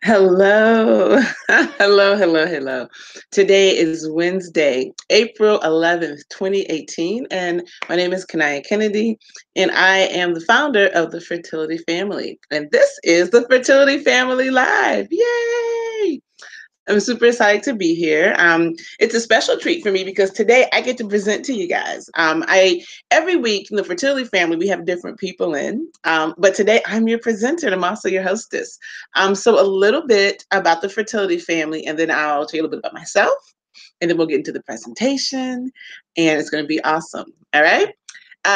Hello. Hello. Today is Wednesday, April 11th, 2018, and my name is Kania Kennedy, and I am the founder of the Fertility Family. And this is the Fertility Family Live. Yay! I'm super excited to be here. It's a special treat for me because today I get to present to you guys. I every week in the Fertility Family we have different people in, but today I'm your presenter and I'm also your hostess. So a little bit about the Fertility Family, and then I'll tell you a little bit about myself, and then we'll get into the presentation, and it's going to be awesome. All right.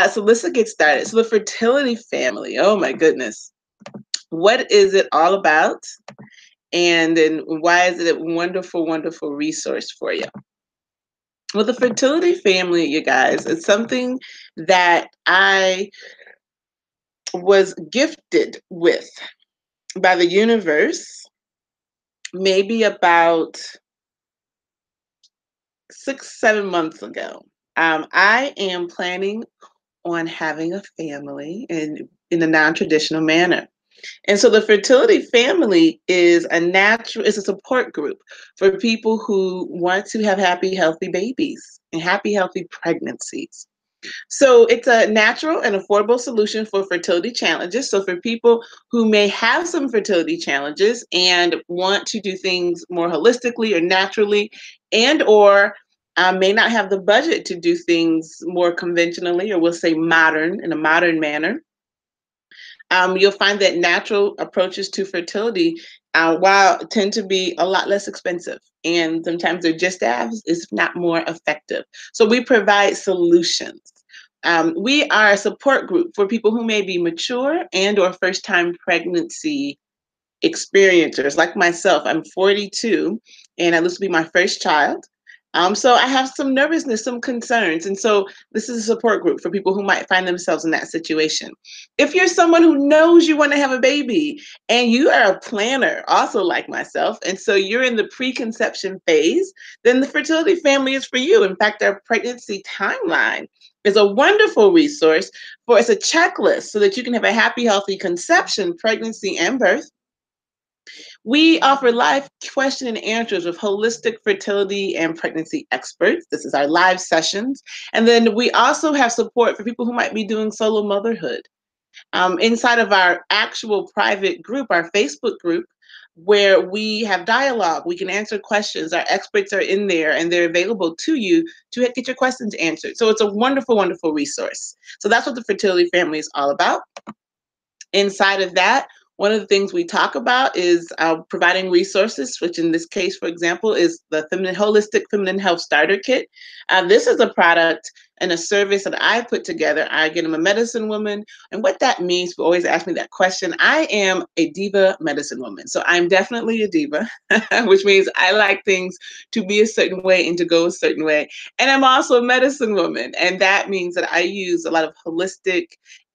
So let's get started. So the Fertility Family. Oh my goodness, what is it all about? And then why is it a wonderful, wonderful resource for you? Well, the Fertility Family, you guys, is something that I was gifted with by the universe maybe about 6, 7 months ago. I am planning on having a family in a non-traditional manner. And so the Fertility Family is it's a support group for people who want to have happy, healthy babies and happy, healthy pregnancies. So it's a natural and affordable solution for fertility challenges. So for people who may have some fertility challenges and want to do things more holistically or naturally, and or may not have the budget to do things more conventionally, or we'll say modern, in a modern manner, you'll find that natural approaches to fertility, while tend to be a lot less expensive, and sometimes they're just as, if not more effective. So we provide solutions. We are a support group for people who may be mature and or first-time pregnancy experiencers, like myself. I'm 42, and this will be my first child. So I have some nervousness, some concerns. And so this is a support group for people who might find themselves in that situation. If you're someone who knows you want to have a baby and you are a planner, also like myself, and so you're in the preconception phase, then the Fertility Family is for you. In fact, our pregnancy timeline is a wonderful resource for it's a checklist so that you can have a happy, healthy conception, pregnancy, and birth. We offer live question and answers with holistic fertility and pregnancy experts. This is our live sessions. And then we also have support for people who might be doing solo motherhood. Inside of our actual private group, our Facebook group, where we have dialogue, we can answer questions. Our experts are in there and they're available to you to get your questions answered. So it's a wonderful, wonderful resource. So that's what the Fertility Family is all about. Inside of that, one of the things we talk about is providing resources, which in this case, for example, is the Holistic Feminine Health Starter Kit. This is a product and a service that I put together. Again, I'm a medicine woman. And what that means, people always ask me that question. I am a Diva medicine woman. So I'm definitely a Diva, which means I like things to be a certain way and to go a certain way. And I'm also a medicine woman. And that means that I use a lot of holistic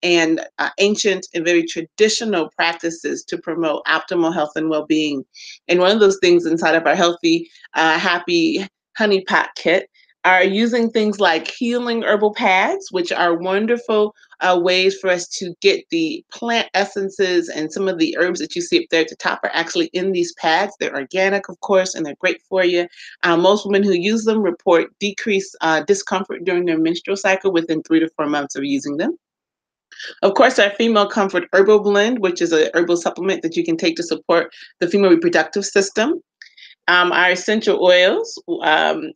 and ancient and very traditional practices to promote optimal health and well-being. And one of those things inside of our healthy, happy honey pot kit are using things like healing herbal pads, which are wonderful ways for us to get the plant essences, and some of the herbs that you see up there at the top are actually in these pads. They're organic, of course, and they're great for you. Most women who use them report decreased discomfort during their menstrual cycle within 3 to 4 months of using them. Of course, our Female Comfort Herbal Blend, which is a herbal supplement that you can take to support the female reproductive system. Our essential oils,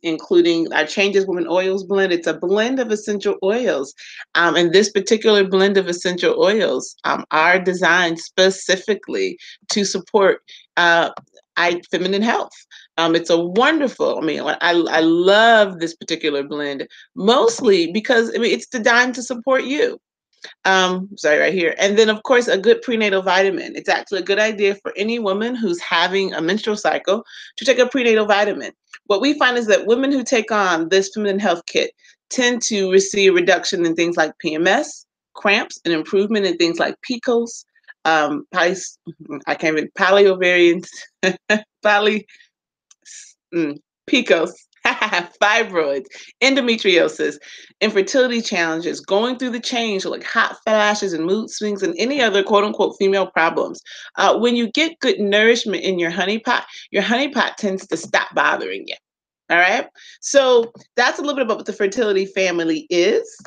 including our Changes Woman Oils blend. It's a blend of essential oils. And this particular blend of essential oils are designed specifically to support feminine health. It's a wonderful, I love this particular blend, mostly because it's designed to support you. Sorry, right here. And then, of course, a good prenatal vitamin. It's actually a good idea for any woman who's having a menstrual cycle to take a prenatal vitamin. What we find is that women who take on this feminine health kit tend to receive reduction in things like PMS, cramps, and improvement in things like PCOS, I can't even, polyovarians, poly, PCOS, fibroids, endometriosis, infertility challenges, going through the change like hot flashes and mood swings and any other quote unquote female problems. When you get good nourishment in your honey pot tends to stop bothering you. All right. So that's a little bit about what the fertility family is.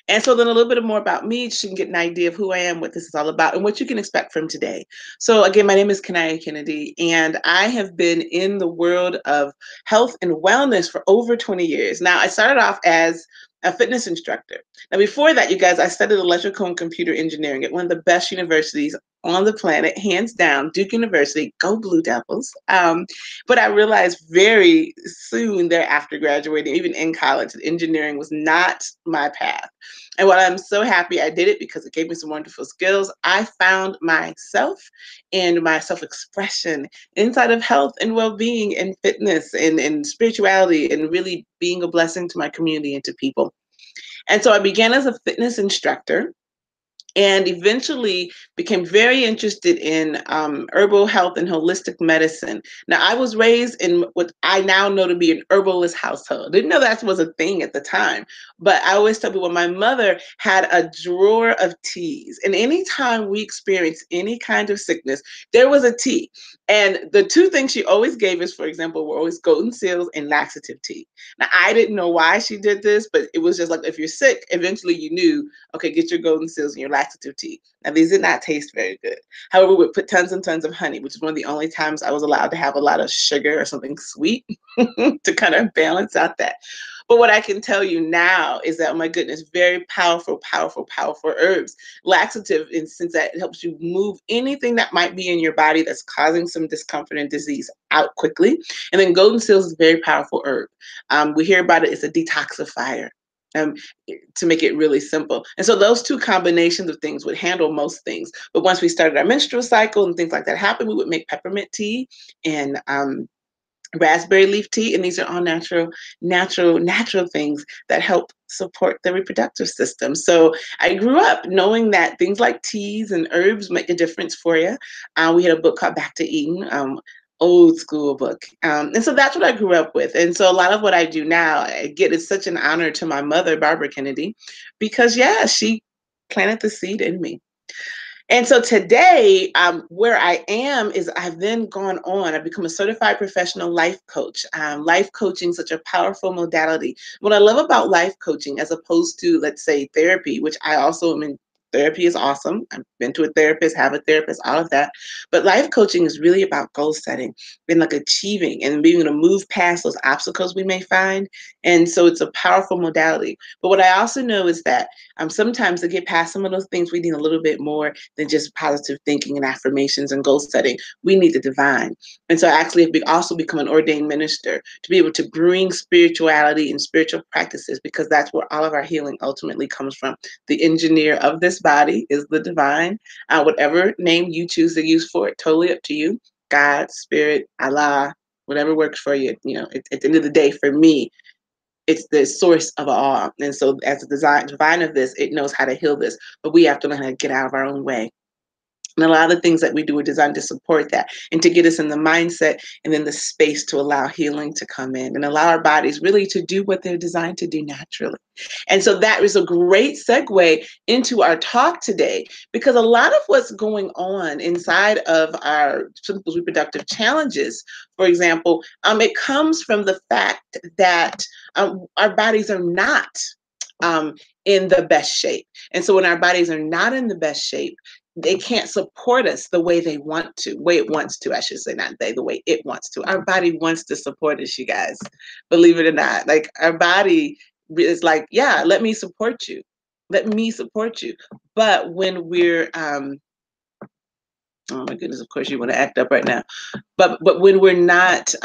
And so then a little bit more about me, so you can get an idea of who I am, what this is all about, and what you can expect from today. So again, my name is Kania Kennedy, and I have been in the world of health and wellness for over 20 years. Now, I started off as a fitness instructor. Now, before that, you guys, I studied electrical and computer engineering at one of the best universities on the planet, hands down, Duke University. Go Blue Devils. But I realized very soon thereafter graduating, even in college, that engineering was not my path. And while I'm so happy I did it because it gave me some wonderful skills, I found myself and my self expression inside of health and well being and fitness and spirituality and really being a blessing to my community and to people. And so I began as a fitness instructor and eventually became very interested in herbal health and holistic medicine. Now, I was raised in what I now know to be an herbalist household. Didn't know that was a thing at the time, but I always tell people my mother had a drawer of teas, and anytime we experienced any kind of sickness, there was a tea. And the two things she always gave us, for example, were always golden seals and laxative tea. Now, I didn't know why she did this, but it was just like if you're sick, eventually you knew, okay, get your golden seals and your laxative tea. Now, these did not taste very good. However, we would put tons and tons of honey, which is one of the only times I was allowed to have a lot of sugar or something sweet to kind of balance out that. But what I can tell you now is that, oh my goodness, very powerful, powerful, powerful herbs. Laxative, in the sense that it helps you move anything that might be in your body that's causing some discomfort and disease out quickly. And then golden seals is a very powerful herb. We hear about it, it's a detoxifier. Um, to make it really simple. And so those two combinations of things would handle most things. But once we started our menstrual cycle and things like that happen, we would make peppermint tea and raspberry leaf tea. And these are all natural things that help support the reproductive system. So I grew up knowing that things like teas and herbs make a difference for you. We had a book called Back to Eden. Old school book. And so that's what I grew up with. And so a lot of what I do now, I get is such an honor to my mother, Barbara Kennedy, because yeah, she planted the seed in me. And so today, where I am is I've then gone on. I've become a certified professional life coach. Life coaching is such a powerful modality. What I love about life coaching, as opposed to, let's say, therapy, which I also am in. Therapy is awesome. I've been to a therapist, have a therapist, all of that. But life coaching is really about goal setting and like achieving and being able to move past those obstacles we may find. And so it's a powerful modality. But what I also know is that sometimes to get past some of those things, we need a little bit more than just positive thinking and affirmations and goal setting. We need the divine. And so I actually have also become an ordained minister to be able to bring spirituality and spiritual practices, because that's where all of our healing ultimately comes from. The engineer of this body is the divine. Whatever name you choose to use for it, totally up to you. God, spirit, Allah, whatever works for you. You know, at the end of the day, for me, it's the source of all. And so as a divine of this, it knows how to heal this, but we have to learn how to get out of our own way. And a lot of the things that we do are designed to support that and to get us in the mindset and then the space to allow healing to come in and allow our bodies really to do what they're designed to do naturally. And so that is a great segue into our talk today, because a lot of what's going on inside of our simple reproductive challenges, for example, it comes from the fact that our bodies are not in the best shape. And so when our bodies are not in the best shape, they can't support us the way they want to, way it wants to, I should say, not they, the way it wants to. Our body wants to support us, you guys, believe it or not. Like our body is like, yeah, let me support you. Let me support you. But when we're, oh my goodness, of course you want to act up right now. But when we're not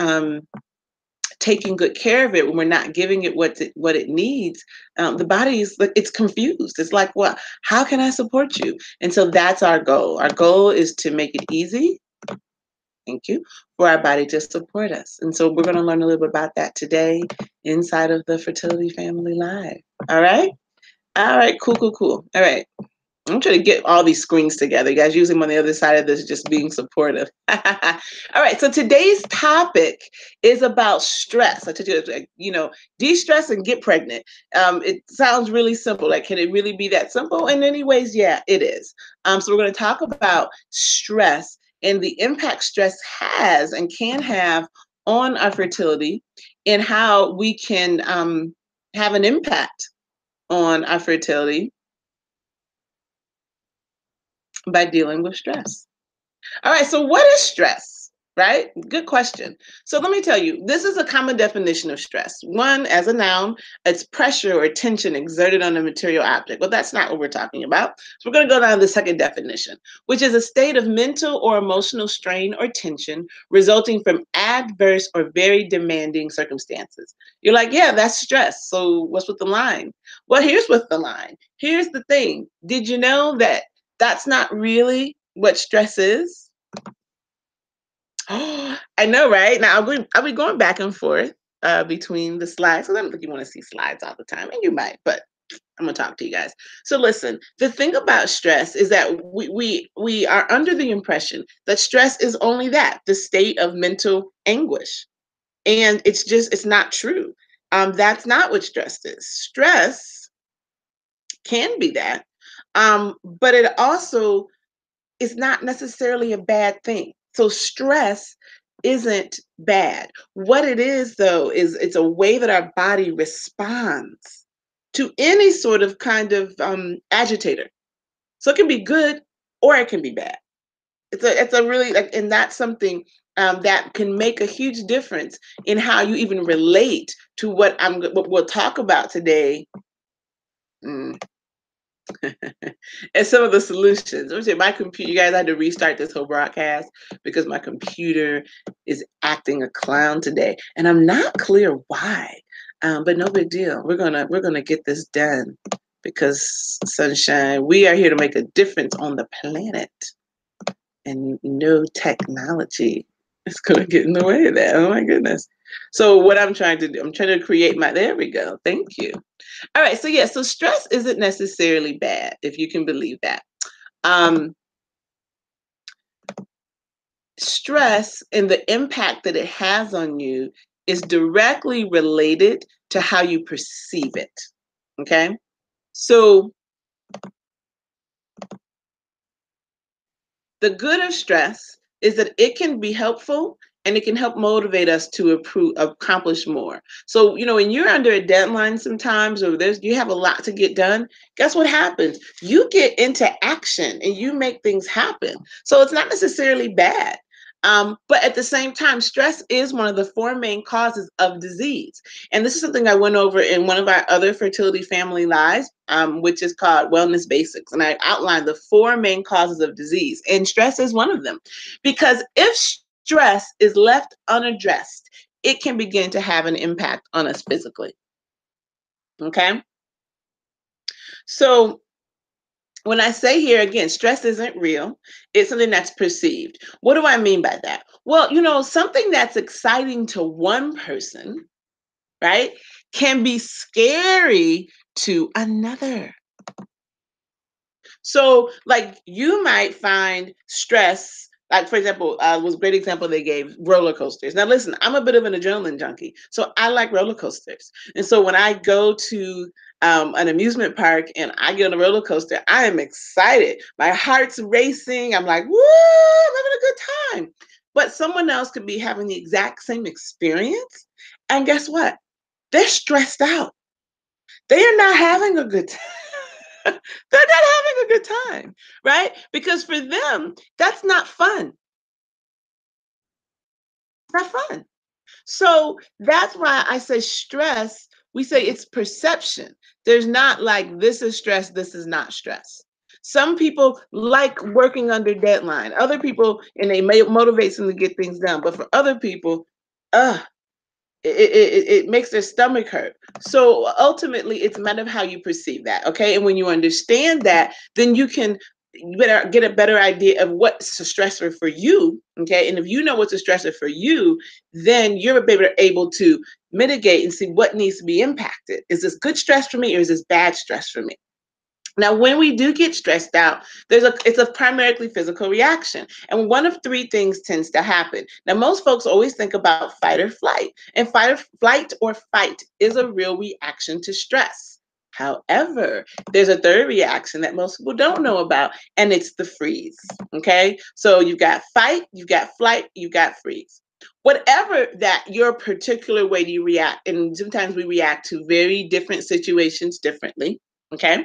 taking good care of it, when we're not giving it what it needs, the body is like, it's confused. It's like, well, how can I support you? And so that's our goal. Our goal is to make it easy, thank you, for our body to support us. And so we're going to learn a little bit about that today inside of the Fertility Family Live. All right. All right. Cool. All right. I'm trying to get all these screens together. You guys, usually I'm on the other side of this, just being supportive. All right, so today's topic is about stress. I told you, de-stress and get pregnant. It sounds really simple. Like, can it really be that simple? In many ways, yeah, it is. So we're going to talk about stress and the impact stress has and can have on our fertility, and how we can have an impact on our fertility by dealing with stress. All right, so what is stress? Right? Good question. So let me tell you, this is a common definition of stress. One, as a noun, it's pressure or tension exerted on a material object. Well, that's not what we're talking about. So we're going to go down to the second definition, which is a state of mental or emotional strain or tension resulting from adverse or very demanding circumstances. You're like, yeah, that's stress. So what's with the line? Well, here's with the line. Here's the thing. Did you know that that's not really what stress is? Oh, I know, right? Now I'll be going back and forth between the slides. So I don't think you want to see slides all the time, and you might, but I'm gonna talk to you guys. So listen, the thing about stress is that we are under the impression that stress is only that, the state of mental anguish. And it's not true. That's not what stress is. Stress can be that, but it also is not necessarily a bad thing. So stress isn't bad. What it is, though, is it's a way that our body responds to any sort of kind of agitator. So it can be good or it can be bad. It's a really like, and that's something that can make a huge difference in how you even relate to what we'll talk about today. Mm. And some of the solutions. Let me say, my computer, you guys, I had to restart this whole broadcast because my computer is acting a clown today, and I'm not clear why. But no big deal. We're gonna get this done because sunshine. We are here to make a difference on the planet, and no technology is gonna get in the way of that. Oh my goodness. So what I'm trying to do, I'm trying to create my. There we go. Thank you. All right, so yeah, so stress isn't necessarily bad, if you can believe that. Um, Stress and the impact that it has on you is directly related to how you perceive it. Okay, so the good of stress is that it can be helpful and it can help motivate us to accomplish more. So, when you're under a deadline sometimes, or you have a lot to get done, guess what happens? You get into action and you make things happen. So it's not necessarily bad. But at the same time, stress is one of the four main causes of disease. And this is something I went over in one of our other fertility family lives, which is called Wellness Basics. And I outlined the four main causes of disease. And stress is one of them. Because if stress is left unaddressed, it can begin to have an impact on us physically. Okay? So when I say here again, stress isn't real, it's something that's perceived. What do I mean by that? Well, something that's exciting to one person, right, can be scary to another. So, like, you might find stress, like, for example, was a great example they gave, roller coasters. Now, listen, I'm a bit of an adrenaline junkie, so I like roller coasters. And so when I go to an amusement park and I get on a roller coaster, I am excited. My heart's racing. I'm like, woo, I'm having a good time. But someone else could be having the exact same experience. And guess what? They're stressed out. They are not having a good time. They're not having a good time, right? Because for them, that's not fun. It's not fun. So that's why I say stress, we say it's perception. There's not like this is stress, this is not stress. Some people like working under deadline. Other people, and they may motivate them to get things done. But for other people, uh, it makes their stomach hurt. So ultimately, it's a matter of how you perceive that. Okay. And when you understand that, then you can better get a better idea of what's a stressor for you. Okay. And if you know what's a stressor for you, then you're able to mitigate and see what needs to be impacted. Is this good stress for me or is this bad stress for me? Now, when we do get stressed out, it's a primarily physical reaction. And one of three things tends to happen. Now, most folks always think about fight or flight. And flight or fight is a real reaction to stress. However, there's a third reaction that most people don't know about, and it's the freeze. Okay. So you've got fight, you've got flight, you've got freeze. Whatever that your particular way you react, and sometimes we react to very different situations differently. Okay.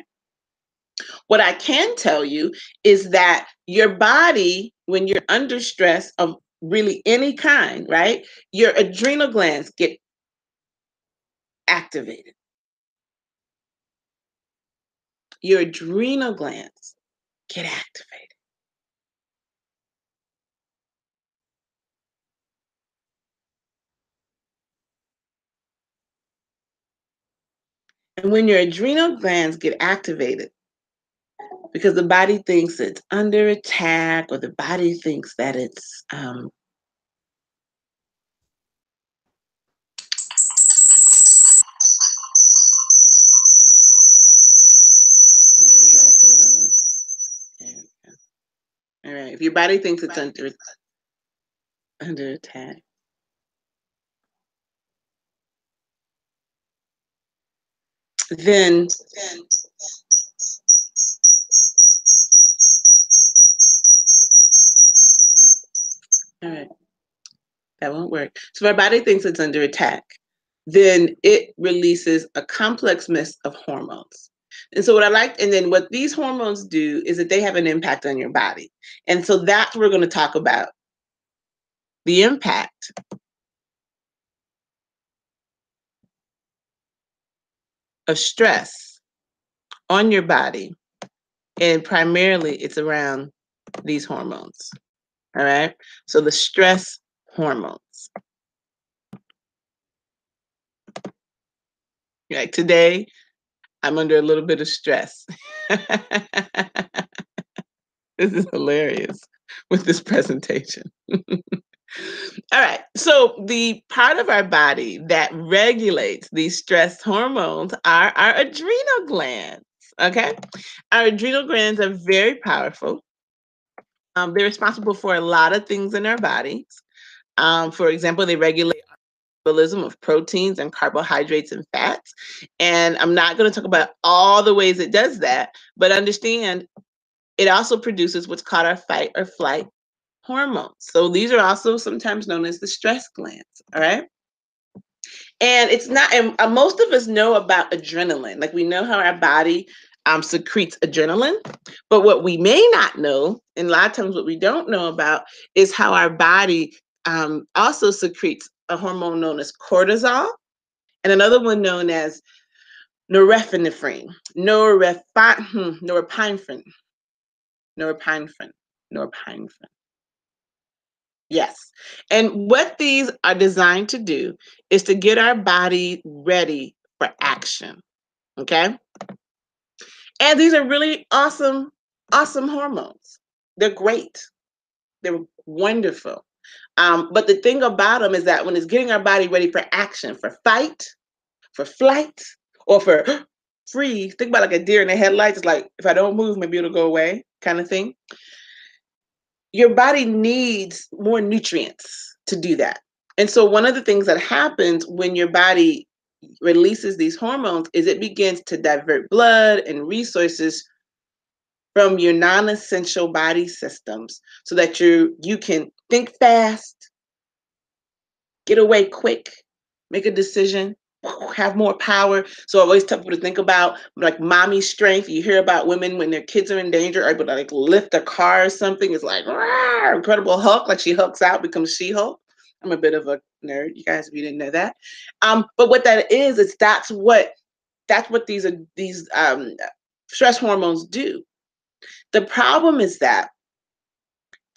What I can tell you is that your body, when you're under stress of really any kind, right, your adrenal glands get activated. Your adrenal glands get activated. And when your adrenal glands get activated, because the body thinks it's under attack, or the body thinks that it's oh, yes, hold on. There we go. All right. If your body thinks it's under attack, then all right, that won't work. So if our body thinks it's under attack, then it releases a complex mix of hormones. And so and then what these hormones do is that they have an impact on your body. And so that's what we're going to talk about, the impact of stress on your body. And primarily it's around these hormones. All right. So the stress hormones. Like today, I'm under a little bit of stress. This is hilarious with this presentation. All right. So the part of our body that regulates these stress hormones are our adrenal glands. Okay. Our adrenal glands are very powerful. They're responsible for a lot of things in our bodies. For example, they regulate metabolism of proteins and carbohydrates and fats. And I'm not going to talk about all the ways it does that, but understand it also produces what's called our fight or flight hormones. So these are also sometimes known as the stress glands. All right. And it's not, and most of us know about adrenaline. Like we know how our body secretes adrenaline. But what we may not know, and a lot of times what we don't know about, is how our body also secretes a hormone known as cortisol and another one known as norepinephrine, norepinephrine, norepinephrine. Yes. And what these are designed to do is to get our body ready for action. Okay. And these are really awesome, awesome hormones. They're great. They're wonderful. But the thing about them is that when it's getting our body ready for action, for fight, for flight, or for freeze, think about like a deer in the headlights. It's like, if I don't move, maybe it'll go away kind of thing. Your body needs more nutrients to do that. And so one of the things that happens when your body releases these hormones is it begins to divert blood and resources from your non-essential body systems so that you can think fast, get away quick, make a decision, have more power. So I always tell people to think about like mommy strength. You hear about women when their kids are in danger are able to like lift a car or something. It's like Incredible Hulk, like she hulks out, becomes She-Hulk. I'm a bit of a nerd, you guys, if you didn't know that. But what that is that's what these stress hormones do. The problem is that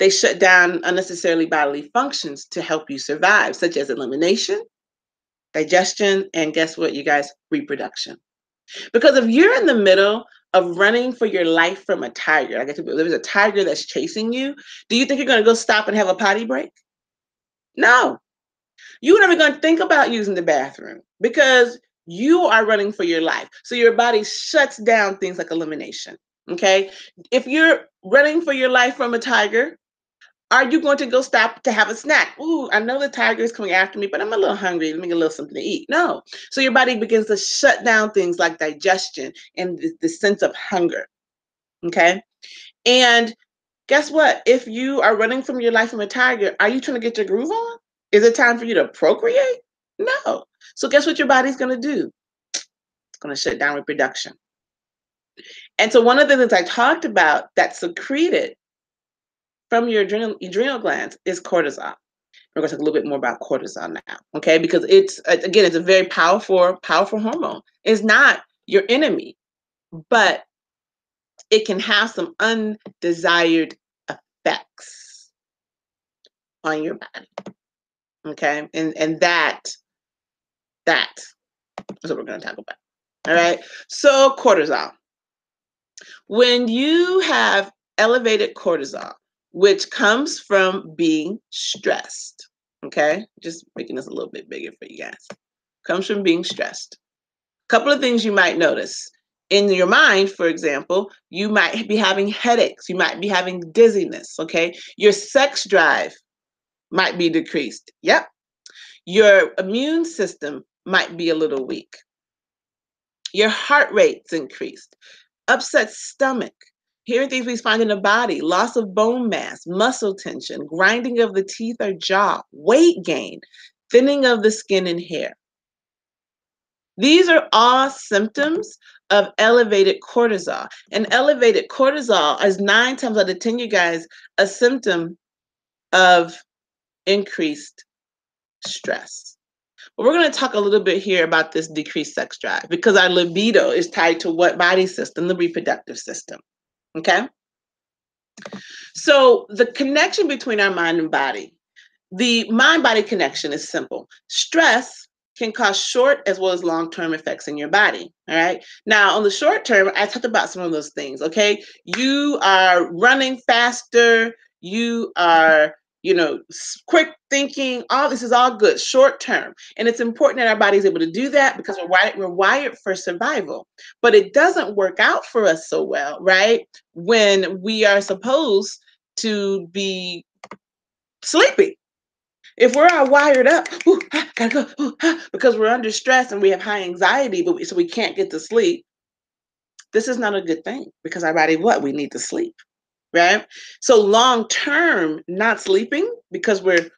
they shut down unnecessarily bodily functions to help you survive, such as elimination, digestion, and guess what, you guys? Reproduction. Because if you're in the middle of running for your life from a tiger, like if there's a tiger that's chasing you, do you think you're going to go stop and have a potty break? No. You're never going to think about using the bathroom because You are running for your life. So your body shuts down things like elimination. Okay. If you're running for your life from a tiger, are you going to go stop to have a snack? Ooh, I know the tiger is coming after me, but I'm a little hungry. Let me get a little something to eat. No. So your body begins to shut down things like digestion and the sense of hunger. Okay. And guess what? If you are running from your life from a tiger, are you trying to get your groove on? Is it time for you to procreate? No. So guess what your body's going to do? It's going to shut down reproduction. And so one of the things I talked about that's secreted from your adrenal glands is cortisol. We're going to talk a little bit more about cortisol now, okay? Because it's, again, it's a very powerful hormone. It's not your enemy, but it can have some undesired effects on your body, okay? And that's what we're going to talk about, all right? So cortisol. When you have elevated cortisol, which comes from being stressed, okay? Just making this a little bit bigger for you guys. Comes from being stressed. A couple of things you might notice. In your mind, for example, you might be having headaches. You might be having dizziness, okay? Your sex drive might be decreased. Yep. Your immune system might be a little weak. Your heart rate's increased. Upset stomach. Here are things we find in the body: loss of bone mass, muscle tension, grinding of the teeth or jaw, weight gain, thinning of the skin and hair. These are all symptoms of elevated cortisol. And elevated cortisol is 9 times out of 10, you guys, a symptom of increased stress. But we're going to talk a little bit here about this decreased sex drive, because our libido is tied to what body system? The reproductive system. Okay? So the connection between our mind and body, the mind-body connection is simple. Stress can cause short as well as long-term effects in your body. All right. Now, on the short term, I talked about some of those things. Okay. You are running faster. You are, quick thinking. All this is all good short term. And it's important that our body is able to do that because we're wired for survival. But it doesn't work out for us so well, right? When we are supposed to be sleeping. If we're all wired up, ooh, gotta go, ooh, because we're under stress and we have high anxiety, so we can't get to sleep, this is not a good thing, because our body, we need to sleep, right? So long term, not sleeping because we're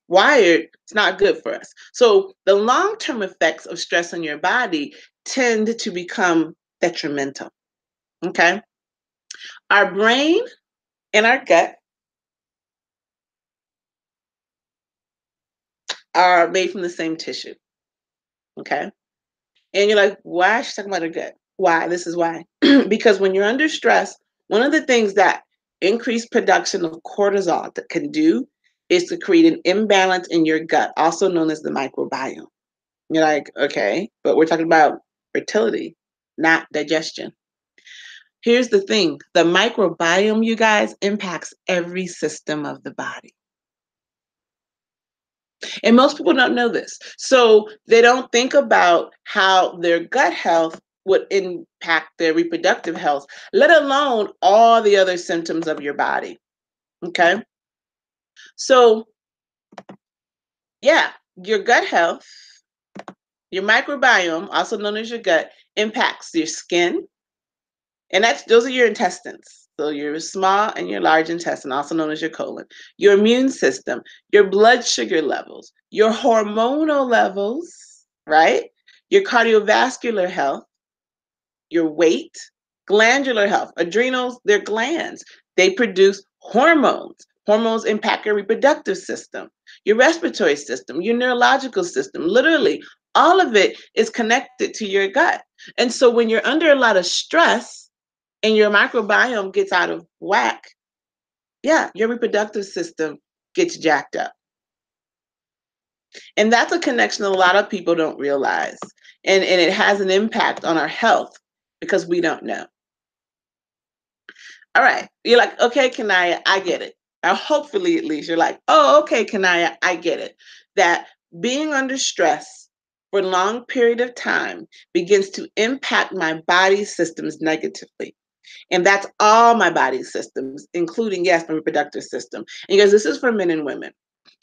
wired, it's not good for us. So the long term effects of stress on your body tend to become detrimental, okay? Our brain and our gut are made from the same tissue, okay? And you're like, why is she talking about her gut? Why? This is why. Because when you're under stress, one of the things that increased production of cortisol that can do is to create an imbalance in your gut, also known as the microbiome. You're like, okay, but we're talking about fertility, not digestion. Here's the thing: the microbiome, you guys, impacts every system of the body. And most people don't know this. So they don't think about how their gut health would impact their reproductive health, let alone all the other symptoms of your body. Okay. So, yeah, your gut health, your microbiome, also known as your gut, impacts your skin. And those are your intestines. So your small and your large intestine, also known as your colon, your immune system, your blood sugar levels, your hormonal levels, right? Your cardiovascular health, your weight, glandular health. Adrenals, they're glands. They produce hormones. Hormones impact your reproductive system, your respiratory system, your neurological system. Literally, all of it is connected to your gut. And so when you're under a lot of stress and your microbiome gets out of whack, yeah, your reproductive system gets jacked up. And that's a connection a lot of people don't realize. And it has an impact on our health because we don't know. All right. You're like, okay, Kania, I get it. Or hopefully, at least, you're like, oh, okay, Kania, I get it. That being under stress for a long period of time begins to impact my body systems negatively. And that's all my body systems, including, yes, my reproductive system. And you guys, this is for men and women.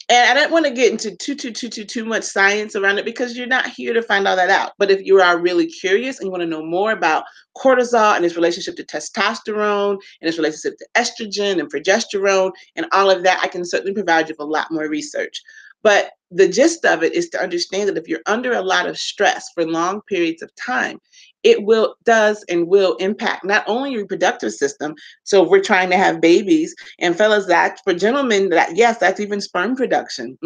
And I don't want to get into too much science around it because you're not here to find all that out. But if you are really curious and you want to know more about cortisol and its relationship to testosterone and its relationship to estrogen and progesterone and all of that, I can certainly provide you with a lot more research. But the gist of it is to understand that if you're under a lot of stress for long periods of time, it will impact not only your reproductive system. So if we're trying to have babies, and fellas, that for gentlemen, that yes, that's even sperm production,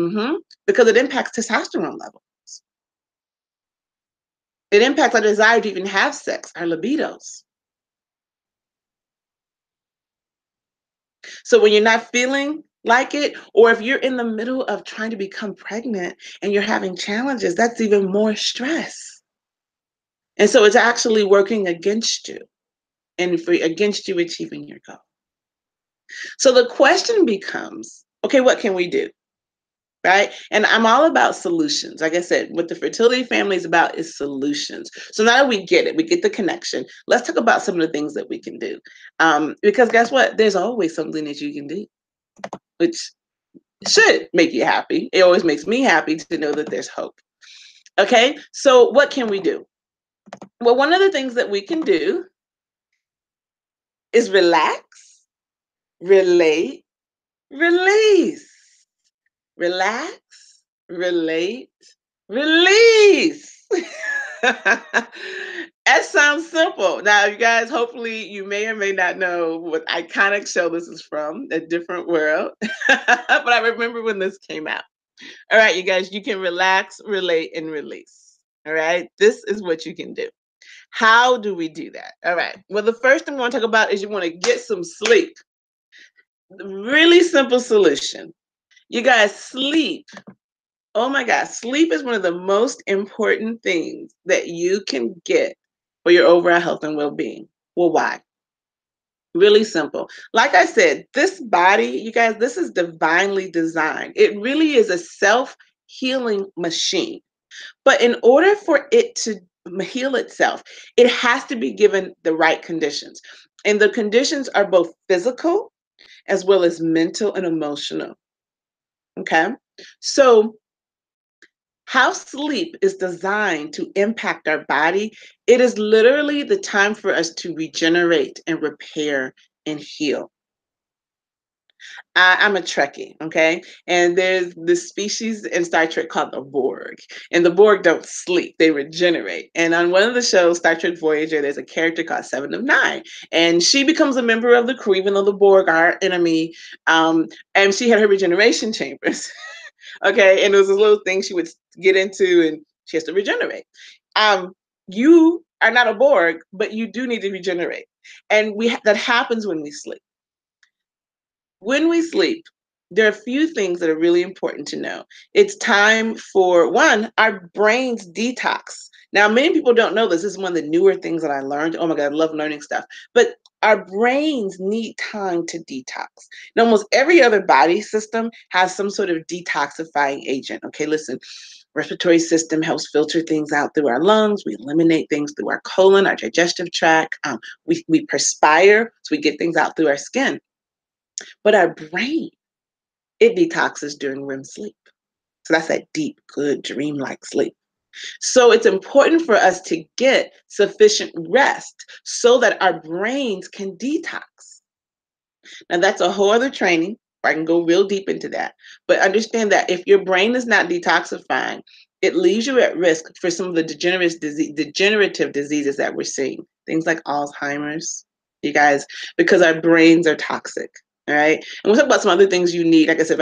because it impacts testosterone levels. It impacts our desire to even have sex, our libidos. So when you're not feeling like it, or if you're in the middle of trying to become pregnant and you're having challenges, that's even more stress. And so it's actually working against you and against you achieving your goal. So the question becomes, okay, what can we do? Right? And I'm all about solutions. Like I said, what the fertility family is about is solutions. So now that we get it, we get the connection. Let's talk about some of the things that we can do. Because guess what? There's always something that you can do, which should make you happy. It always makes me happy to know that there's hope. Okay, so what can we do? Well, one of the things that we can do is relax, relate, release. Relax, relate, release. That sounds simple. Now, you guys, hopefully you may or may not know what iconic show this is from, A Different World. But I remember when this came out. All right, you guys, you can relax, relate, and release. All right, this is what you can do. How do we do that? All right, well, the first thing we want to talk about is you want to get some sleep. Really simple solution. You guys, sleep. Oh my God, sleep is one of the most important things that you can get for your overall health and well-being. Well, why? Really simple. Like I said, this body, you guys, this is divinely designed. It really is a self-healing machine. But in order for it to heal itself, it has to be given the right conditions. And the conditions are both physical as well as mental and emotional. Okay? So how sleep is designed to impact our body, it is literally the time for us to regenerate and repair and heal. I'm a Trekkie, okay? And there's this species in Star Trek called the Borg. And the Borg don't sleep, they regenerate. And on one of the shows, Star Trek Voyager, there's a character called Seven of Nine. And she becomes a member of the crew, even though the Borg are our enemy. And she had her regeneration chambers. Okay, and it was a little thing she would get into, and she has to regenerate. You are not a Borg, but you do need to regenerate, and that happens when we sleep. When we sleep, there are a few things that are really important to know. It's time for one, our brains detox. Now, many people don't know this. This is one of the newer things that I learned. Oh my God, I love learning stuff. But our brains need time to detox. And almost every other body system has some sort of detoxifying agent. Okay, listen, respiratory system helps filter things out through our lungs. We eliminate things through our colon, our digestive tract. We perspire, so we get things out through our skin. But our brain, it detoxes during REM sleep. So that's that deep, good, dream-like sleep. So it's important for us to get sufficient rest so that our brains can detox. Now, that's a whole other training. I can go real deep into that. But understand that if your brain is not detoxifying, it leaves you at risk for some of the degenerative diseases that we're seeing. Things like Alzheimer's, you guys, because our brains are toxic. All right. And we'll talk about some other things you need. Like I said,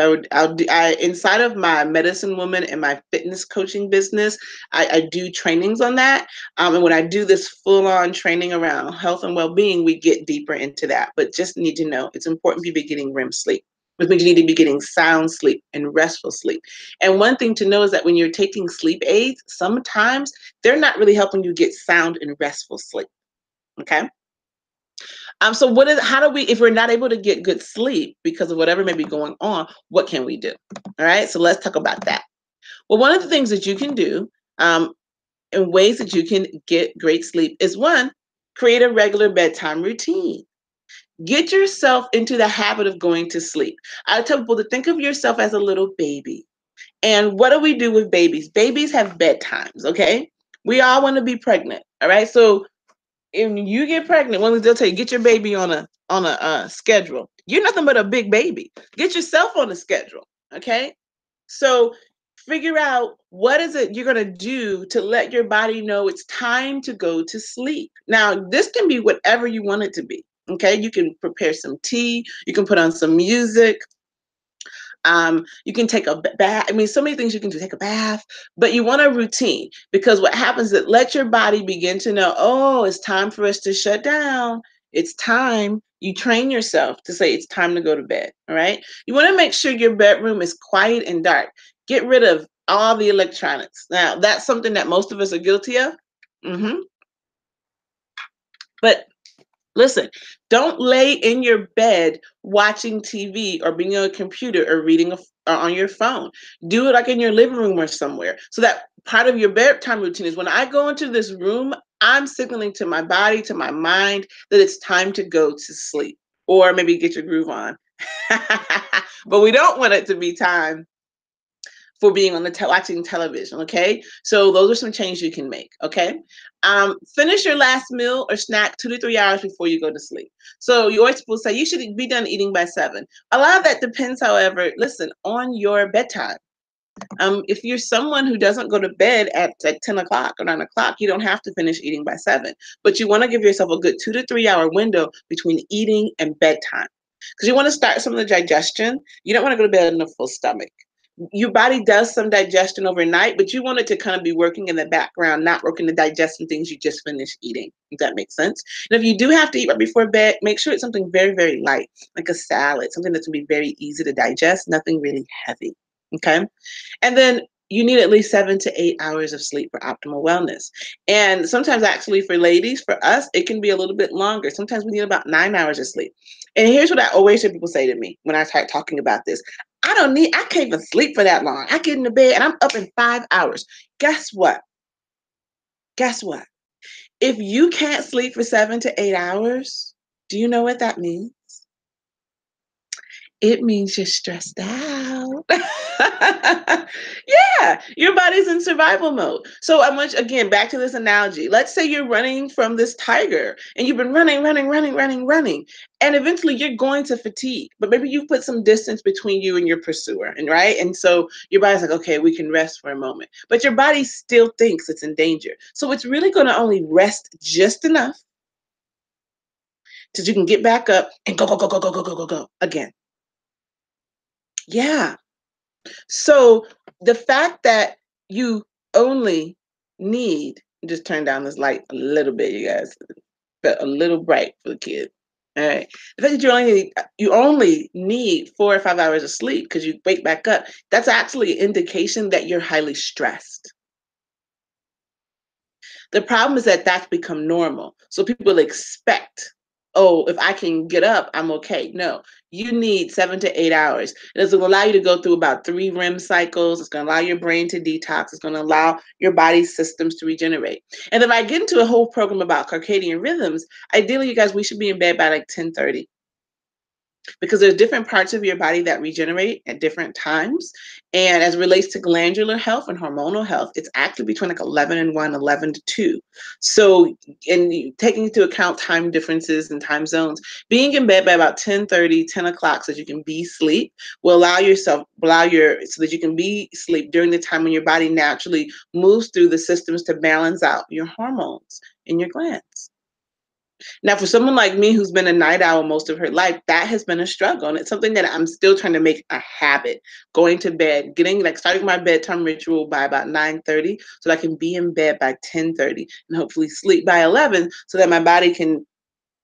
inside of my medicine woman and my fitness coaching business, I do trainings on that. And when I do this full-on training around health and well-being, we get deeper into that. But just need to know it's important for you to be getting REM sleep, which means you need to be getting sound sleep and restful sleep. And one thing to know is that when you're taking sleep aids, sometimes they're not really helping you get sound and restful sleep. Okay. So how do we, if we're not able to get good sleep because of whatever may be going on, what can we do? All right, so let's talk about that. Well, one of the things that you can do And ways that you can get great sleep is one, create a regular bedtime routine. Get yourself into the habit of going to sleep. I tell people to think of yourself as a little baby. And what do we do with babies? Babies have bedtimes, okay? We all want to be pregnant, all right? So if you get pregnant, they'll tell you, get your baby on a schedule. You're nothing but a big baby. Get yourself on a schedule, okay? So figure out what is it you're going to do to let your body know it's time to go to sleep. Now, this can be whatever you want it to be, okay? You can prepare some tea. You can put on some music. You can take a bath. I mean, so many things you can do. Take a bath, but you want a routine, because what happens is it lets your body begin to know, oh, it's time for us to shut down. It's time. You train yourself to say it's time to go to bed. All right. You want to make sure your bedroom is quiet and dark. Get rid of all the electronics. Now, that's something that most of us are guilty of. But listen, don't lay in your bed watching TV or being on a computer or reading or on your phone. Do it like in your living room or somewhere. So that part of your bedtime routine is when I go into this room, I'm signaling to my body, to my mind, that it's time to go to sleep, or maybe get your groove on. But we don't want it to be time for being on the watching television, okay? So those are some changes you can make, okay? Finish your last meal or snack 2 to 3 hours before you go to sleep. So you always will say you should be done eating by 7. A lot of that depends, however, listen, on your bedtime. If you're someone who doesn't go to bed at like 10 o'clock or 9 o'clock, you don't have to finish eating by 7. But you want to give yourself a good 2 to 3 hour window between eating and bedtime, because you want to start some of the digestion. You don't want to go to bed on a full stomach. Your body does some digestion overnight, but you want it to kind of be working in the background, not working to digest some things you just finished eating, if that makes sense. And if you do have to eat right before bed, make sure it's something very, very light, like a salad, something that's going to be very easy to digest, nothing really heavy, okay? And then you need at least 7 to 8 hours of sleep for optimal wellness. And sometimes, actually, for ladies, for us, it can be a little bit longer. Sometimes we need about 9 hours of sleep. And here's what I always hear people say to me when I start talking about this. I can't even sleep for that long. I get into bed and I'm up in 5 hours. Guess what? Guess what? If you can't sleep for 7 to 8 hours, do you know what that means? It means you're stressed out. Yeah, your body's in survival mode. So I want, again, back to this analogy. Let's say you're running from this tiger and you've been running, and eventually you're going to fatigue, but maybe you've put some distance between you and your pursuer, and right? And so your body's like, okay, we can rest for a moment, but your body still thinks it's in danger. So it's really going to only rest just enough so you can get back up and go again. Yeah. So the fact that you only need, just turn down this light a little bit, you guys, but a little bright for the kid. All right. The fact that you only need 4 or 5 hours of sleep because you wake back up, that's actually an indication that you're highly stressed. The problem is that that's become normal. So people expect, oh, if I can get up, I'm okay. No, you need 7 to 8 hours. And it's going to allow you to go through about 3 REM cycles. It's going to allow your brain to detox. It's going to allow your body's systems to regenerate. And if I get into a whole program about circadian rhythms, ideally, you guys, we should be in bed by like 10:30. Because there's different parts of your body that regenerate at different times. And as it relates to glandular health and hormonal health, it's actually between like 11 and 1, 11 to 2. So, and taking into account time differences and time zones, being in bed by about 10:30, 10 o'clock so that you can be sleep will so that you can be sleep during the time when your body naturally moves through the systems to balance out your hormones in your glands. Now, for someone like me who's been a night owl most of her life, that has been a struggle. And it's something that I'm still trying to make a habit. Going to bed, starting my bedtime ritual by about 9:30 so that I can be in bed by 10:30 and hopefully sleep by 11 so that my body can,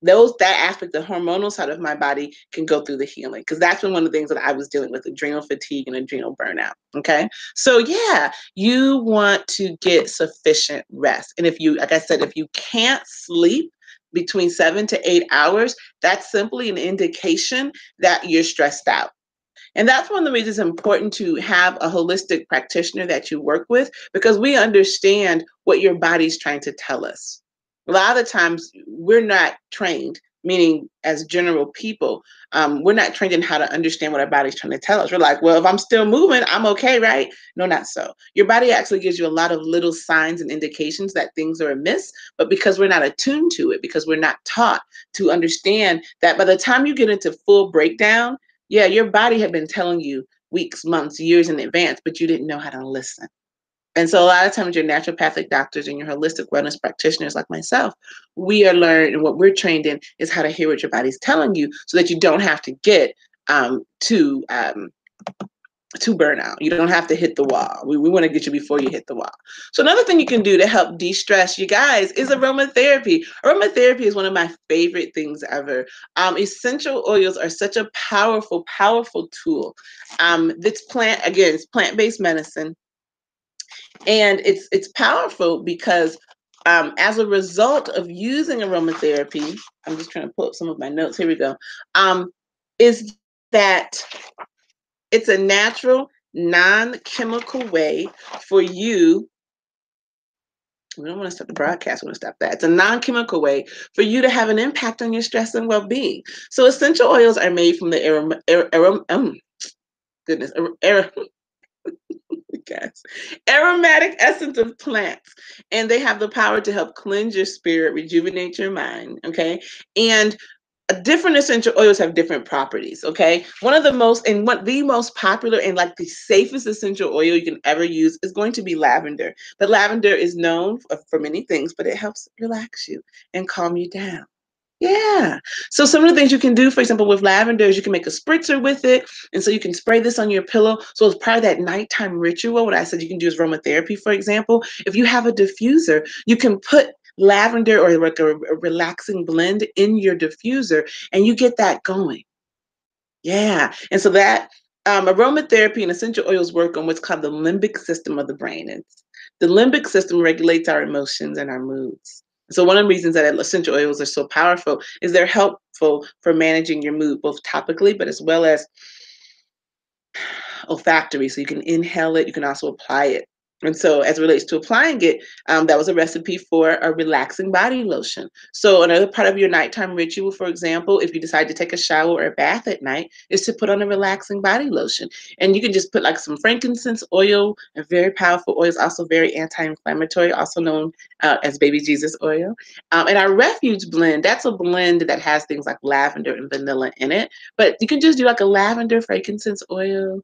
that aspect, the hormonal side of my body can go through the healing. Because that's been one of the things that I was dealing with, adrenal fatigue and adrenal burnout. Okay. So yeah, you want to get sufficient rest. And if you, like I said, if you can't sleep between 7 to 8 hours, that's simply an indication that you're stressed out. And that's one of the reasons it's important to have a holistic practitioner that you work with, because we understand what your body's trying to tell us. A lot of the times we're not trained, meaning as general people, we're not trained in how to understand what our body's trying to tell us. We're like, well, if I'm still moving, I'm okay, right? No, not so. Your body actually gives you a lot of little signs and indications that things are amiss, but because we're not attuned to it, because we're not taught to understand that by the time you get into full breakdown, yeah, your body had been telling you weeks, months, years in advance, but you didn't know how to listen. And so a lot of times your naturopathic doctors and your holistic wellness practitioners like myself, we are learned, and what we're trained in is how to hear what your body's telling you so that you don't have to get to burnout. You don't have to hit the wall. We want to get you before you hit the wall. So another thing you can do to help de-stress you guys is aromatherapy. Aromatherapy is one of my favorite things ever. Essential oils are such a powerful, powerful tool. It's plant-based medicine. And it's powerful because as a result of using aromatherapy, I'm just trying to pull up some of my notes. Here we go. Is that it's a natural, non-chemical way for you. We don't want to stop the broadcast. We want to stop that. It's a non-chemical way for you to have an impact on your stress and well-being. So essential oils are made from the aromatic essence of plants, and they have the power to help cleanse your spirit, rejuvenate your mind. Okay, and different essential oils have different properties. Okay, one of the most popular and like the safest essential oil you can ever use is going to be lavender. But lavender is known for many things, but it helps relax you and calm you down. Yeah. So some of the things you can do, for example, with lavender is you can make a spritzer with it. And so you can spray this on your pillow. So as part of that nighttime ritual, what I said you can do is aromatherapy, for example. If you have a diffuser, you can put lavender or like a relaxing blend in your diffuser and you get that going. Yeah. And so that aromatherapy and essential oils work on what's called the limbic system of the brain. The limbic system regulates our emotions and our moods. So one of the reasons that essential oils are so powerful is they're helpful for managing your mood, both topically, but as well as olfactory. So you can inhale it, you can also apply it. And so as it relates to applying it, that was a recipe for a relaxing body lotion. So another part of your nighttime ritual, for example, if you decide to take a shower or a bath at night, is to put on a relaxing body lotion. And you can just put like some frankincense oil, a very powerful oil. It's also very anti-inflammatory, also known as baby Jesus oil. And our refuge blend, that's a blend that has things like lavender and vanilla in it. But you can just do like a lavender frankincense oil,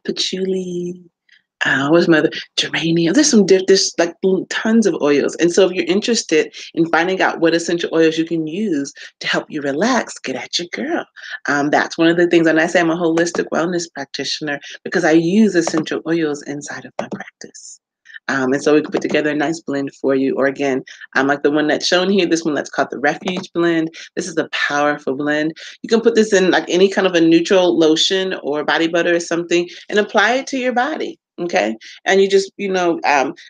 patchouli, what's my other geranium? There's like tons of oils. And so if you're interested in finding out what essential oils you can use to help you relax, get at your girl. That's one of the things, and I say I'm a holistic wellness practitioner because I use essential oils inside of my practice. And so we can put together a nice blend for you. Or again, like the one that's shown here, this one that's called the Refuge blend. This is a powerful blend. You can put this in like any kind of a neutral lotion or body butter or something and apply it to your body. Okay. And you just,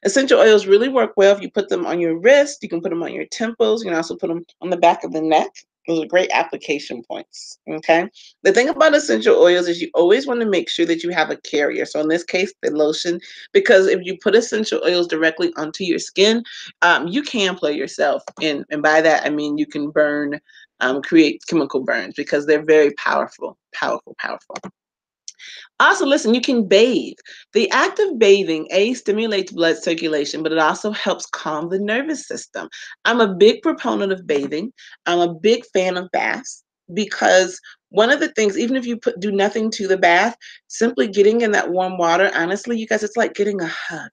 essential oils really work well if you put them on your wrist. You can put them on your temples. You can also put them on the back of the neck. Those are great application points. Okay. The thing about essential oils is you always want to make sure that you have a carrier. So in this case, the lotion, because if you put essential oils directly onto your skin, you can play yourself. And by that, I mean you can burn, create chemical burns because they're very powerful, powerful, powerful. Also, listen, you can bathe. The act of bathing, stimulates blood circulation, but it also helps calm the nervous system. I'm a big proponent of bathing. I'm a big fan of baths because one of the things, even if you do nothing to the bath, simply getting in that warm water, honestly, you guys, it's like getting a hug.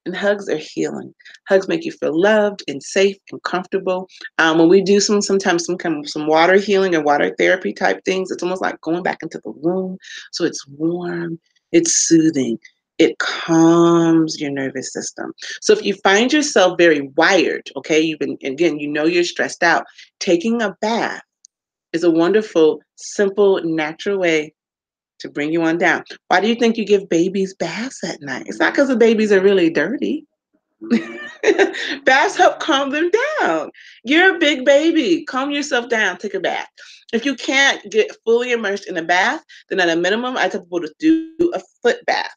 And hugs are healing. Hugs make you feel loved and safe and comfortable. When we do sometimes some water healing or water therapy type things, it's almost like going back into the womb. So it's warm, it's soothing, it calms your nervous system. So if you find yourself very wired, okay, you're stressed out, taking a bath is a wonderful, simple, natural way to bring you on down. Why do you think you give babies baths at night? It's not because the babies are really dirty. Baths help calm them down. You're a big baby. Calm yourself down. Take a bath. If you can't get fully immersed in a bath, then at a minimum, I tell people to do a foot bath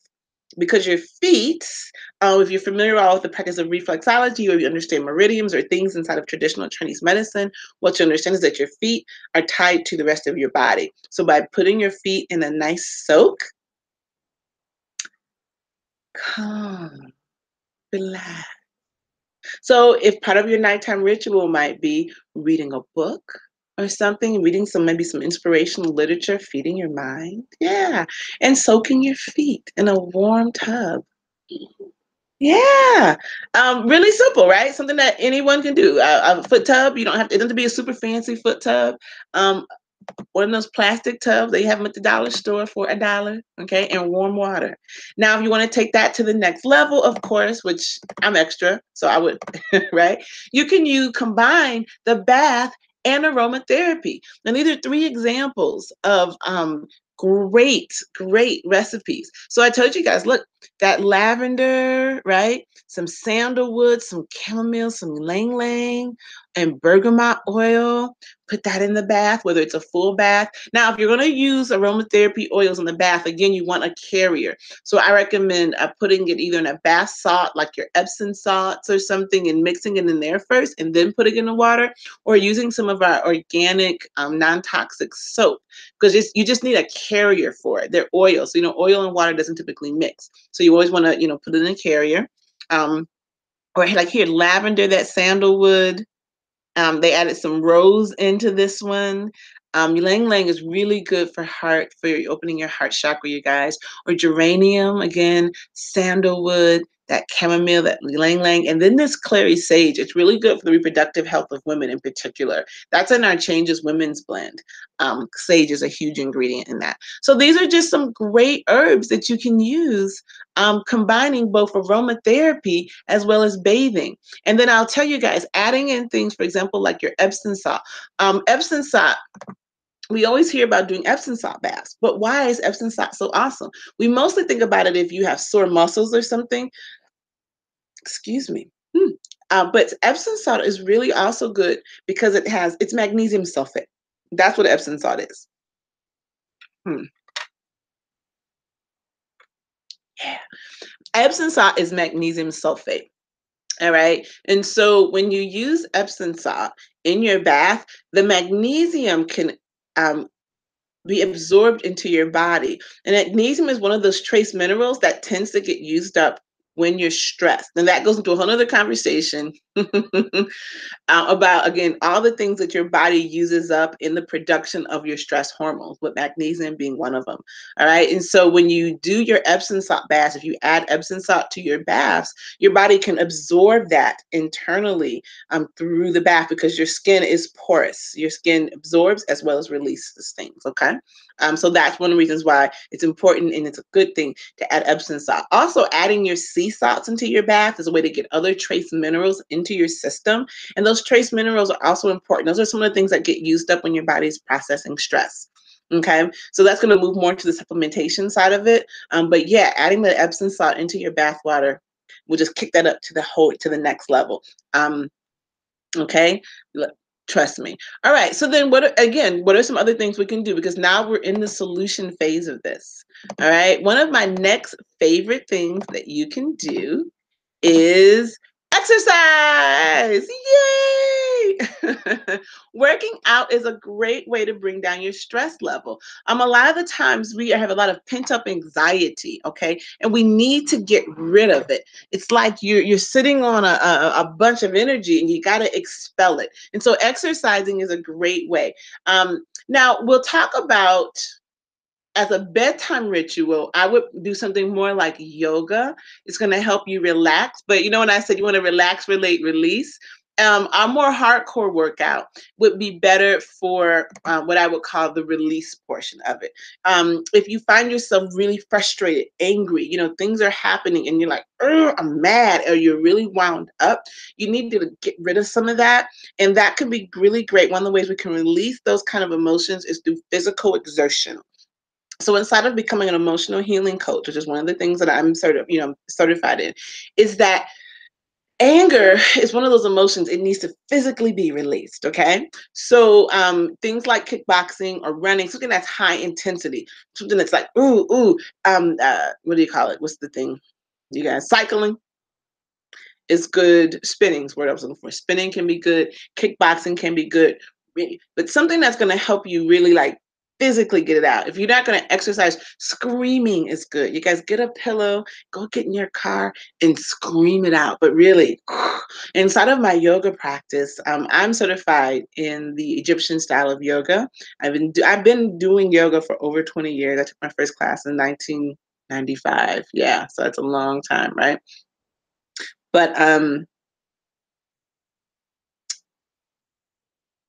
because your feet, if you're familiar with the practice of reflexology or you understand meridians or things inside of traditional Chinese medicine, what you understand is that your feet are tied to the rest of your body. So by putting your feet in a nice soak, calm, relax. So if part of your nighttime ritual might be reading a book or something, reading maybe some inspirational literature, feeding your mind, yeah, and soaking your feet in a warm tub. Yeah, really simple, right? Something that anyone can do. A foot tub, you don't have to, it doesn't have to be a super fancy foot tub. Um, One of those plastic tubs, they have them at the dollar store for $1, okay, and warm water. Now, if you want to take that to the next level, of course, which I'm extra, so I would, right? You combine the bath and aromatherapy. And these are three examples of great recipes. So I told you guys, look, that lavender, right? Some sandalwood, some chamomile, some ylang ylang, and bergamot oil. Put that in the bath, whether it's a full bath. Now, if you're going to use aromatherapy oils in the bath, again, you want a carrier. So I recommend putting it either in a bath salt, like your Epsom salts or something, and mixing it in there first and then putting it in the water, or using some of our organic, non-toxic soap, because you just need a carrier for it. They're oils. So, oil and water doesn't typically mix. So you always want to, put it in a carrier. Or like here, lavender, that sandalwood. They added some rose into this one. Ylang ylang is really good for heart, for opening your heart chakra, you guys. Or geranium, again, sandalwood, that chamomile, that ylang ylang. And then this clary sage. It's really good for the reproductive health of women in particular. That's in our Changes Women's blend. Sage is a huge ingredient in that. So these are just some great herbs that you can use, combining both aromatherapy as well as bathing. And then I'll tell you guys, adding in things, for example, like your Epsom salt. Epsom salt, we always hear about doing Epsom salt baths, but why is Epsom salt so awesome? We mostly think about it if you have sore muscles or something. Excuse me. But Epsom salt is really also good because it's magnesium sulfate. That's what Epsom salt is. Hmm. Yeah. Epsom salt is magnesium sulfate. All right. And so when you use Epsom salt in your bath, the magnesium can um, be absorbed into your body. And magnesium is one of those trace minerals that tends to get used up when you're stressed. And that goes into a whole other conversation about, again, all the things that your body uses up in the production of your stress hormones, with magnesium being one of them. All right. And so when you do your Epsom salt baths, if you add Epsom salt to your baths, your body can absorb that internally through the bath, because your skin is porous. Your skin absorbs as well as releases things. Okay. So that's one of the reasons why it's important, and it's a good thing to add Epsom salt. Also, adding your sea salts into your bath is a way to get other trace minerals into your system. And those trace minerals are also important. Those are some of the things that get used up when your body's processing stress. Okay, so that's going to move more to the supplementation side of it. But yeah, adding the Epsom salt into your bath water will just kick that up to the next level. Okay, trust me. All right, so then what are some other things we can do? Because now we're in the solution phase of this. All right, one of my next favorite things that you can do is exercise. Yay! Working out is a great way to bring down your stress level. A lot of the times we have a lot of pent up anxiety, okay, and we need to get rid of it. It's like you're sitting on a bunch of energy and you got to expel it. And so exercising is a great way. Now we'll talk about, as a bedtime ritual, I would do something more like yoga. It's going to help you relax. But when I said you want to relax, relate, release, a more hardcore workout would be better for what I would call the release portion of it. If you find yourself really frustrated, angry, things are happening and you're like, I'm mad, or you're really wound up, you need to get rid of some of that. And that can be really great. One of the ways we can release those kind of emotions is through physical exertion. So inside of becoming an emotional healing coach, which is one of the things that I'm certified in, is that Anger is one of those emotions, it needs to physically be released, okay? So things like kickboxing or running, something that's high intensity, something that's like, ooh, ooh, what do you call it? What's the thing? You guys, cycling is good. Spinning is what I was looking for. Spinning can be good. Kickboxing can be good. But something that's going to help you really like physically get it out. If you're not going to exercise, screaming is good. You guys get a pillow, go get in your car and scream it out. But really, inside of my yoga practice, I'm certified in the Egyptian style of yoga. I've been doing yoga for over 20 years. I took my first class in 1995. Yeah, so that's a long time, right? But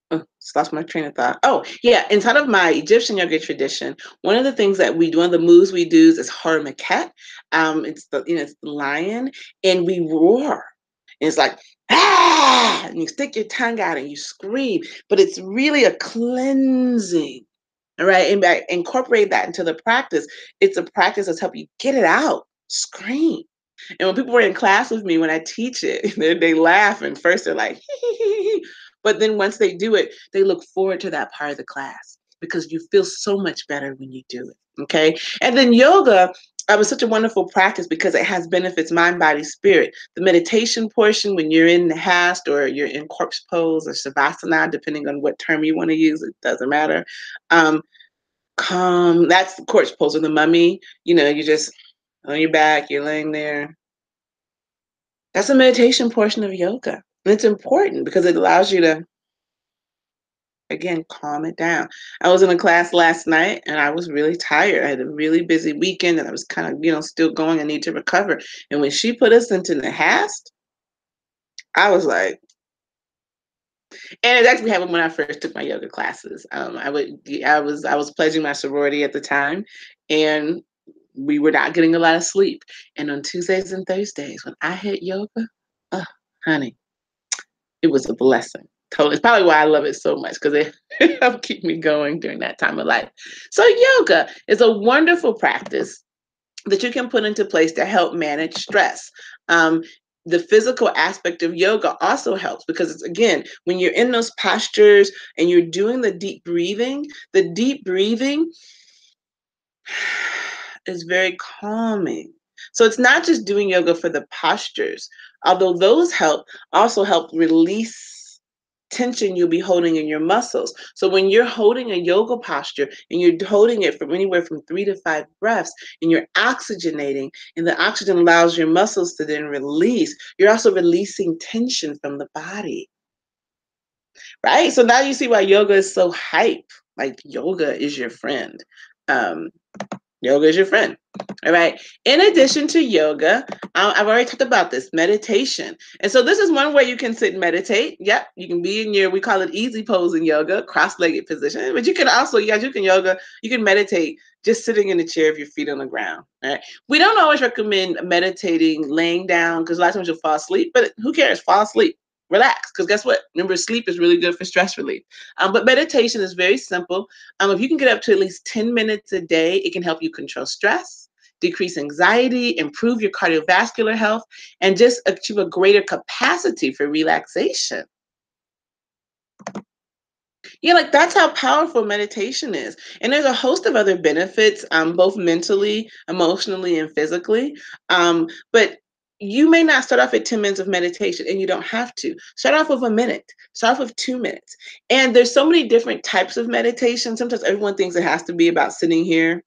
just lost my train of thought. Oh, yeah. Inside of my Egyptian yoga tradition, one of the things that we do, one of the moves we do is Harmaket. It's the lion, and we roar. And it's like, ah, and you stick your tongue out and you scream, but it's really a cleansing. All right. And by incorporate that into the practice, it's a practice that's help you get it out, scream. And when people were in class with me, when I teach it, they laugh. And first they're like, but then once they do it, they look forward to that part of the class because you feel so much better when you do it. Okay. And then yoga was such a wonderful practice because it has benefits mind, body, spirit. The meditation portion, when you're in the hast or you're in corpse pose or savasana, depending on what term you want to use, it doesn't matter. Calm, that's the corpse pose or the mummy. You just on your back, you're laying there. That's a meditation portion of yoga. And it's important because it allows you to, again, calm it down. I was in a class last night and I was really tired. I had a really busy weekend and I was kind of, still going. I need to recover. And when she put us into the hast, I was like, and it actually happened when I first took my yoga classes. I was pledging my sorority at the time, and we were not getting a lot of sleep. And on Tuesdays and Thursdays, when I hit yoga, oh, honey, it was a blessing. Totally. It's probably why I love it so much because it helped keep me going during that time of life. So yoga is a wonderful practice that you can put into place to help manage stress. Um, the physical aspect of yoga also helps because it's, again, when you're in those postures and you're doing the deep breathing is very calming. So it's not just doing yoga for the postures, although those also help release tension you'll be holding in your muscles. So when you're holding a yoga posture and you're holding it from anywhere from 3 to 5 breaths and you're oxygenating and the oxygen allows your muscles to then release, you're also releasing tension from the body, right? So now you see why yoga is so hype. Like yoga is your friend. Um, Yoga is your friend. All right. In addition to yoga, I've already talked about this meditation. And so this is one way you can sit and meditate. Yep. You can be in we call it easy pose in yoga, cross-legged position. But you can also, you can meditate just sitting in the chair with your feet on the ground. All right. We don't always recommend meditating laying down because a lot of times you'll fall asleep, but who cares? Fall asleep. Relax, because guess what? Remember, sleep is really good for stress relief. But meditation is very simple. If you can get up to at least 10 minutes a day, it can help you control stress, decrease anxiety, improve your cardiovascular health, and just achieve a greater capacity for relaxation. Yeah, like that's how powerful meditation is. And there's a host of other benefits, both mentally, emotionally, and physically. But you may not start off at 10 minutes of meditation and you don't have to. Start off with a minute, start off with 2 minutes. And there's so many different types of meditation. Sometimes everyone thinks it has to be about sitting here.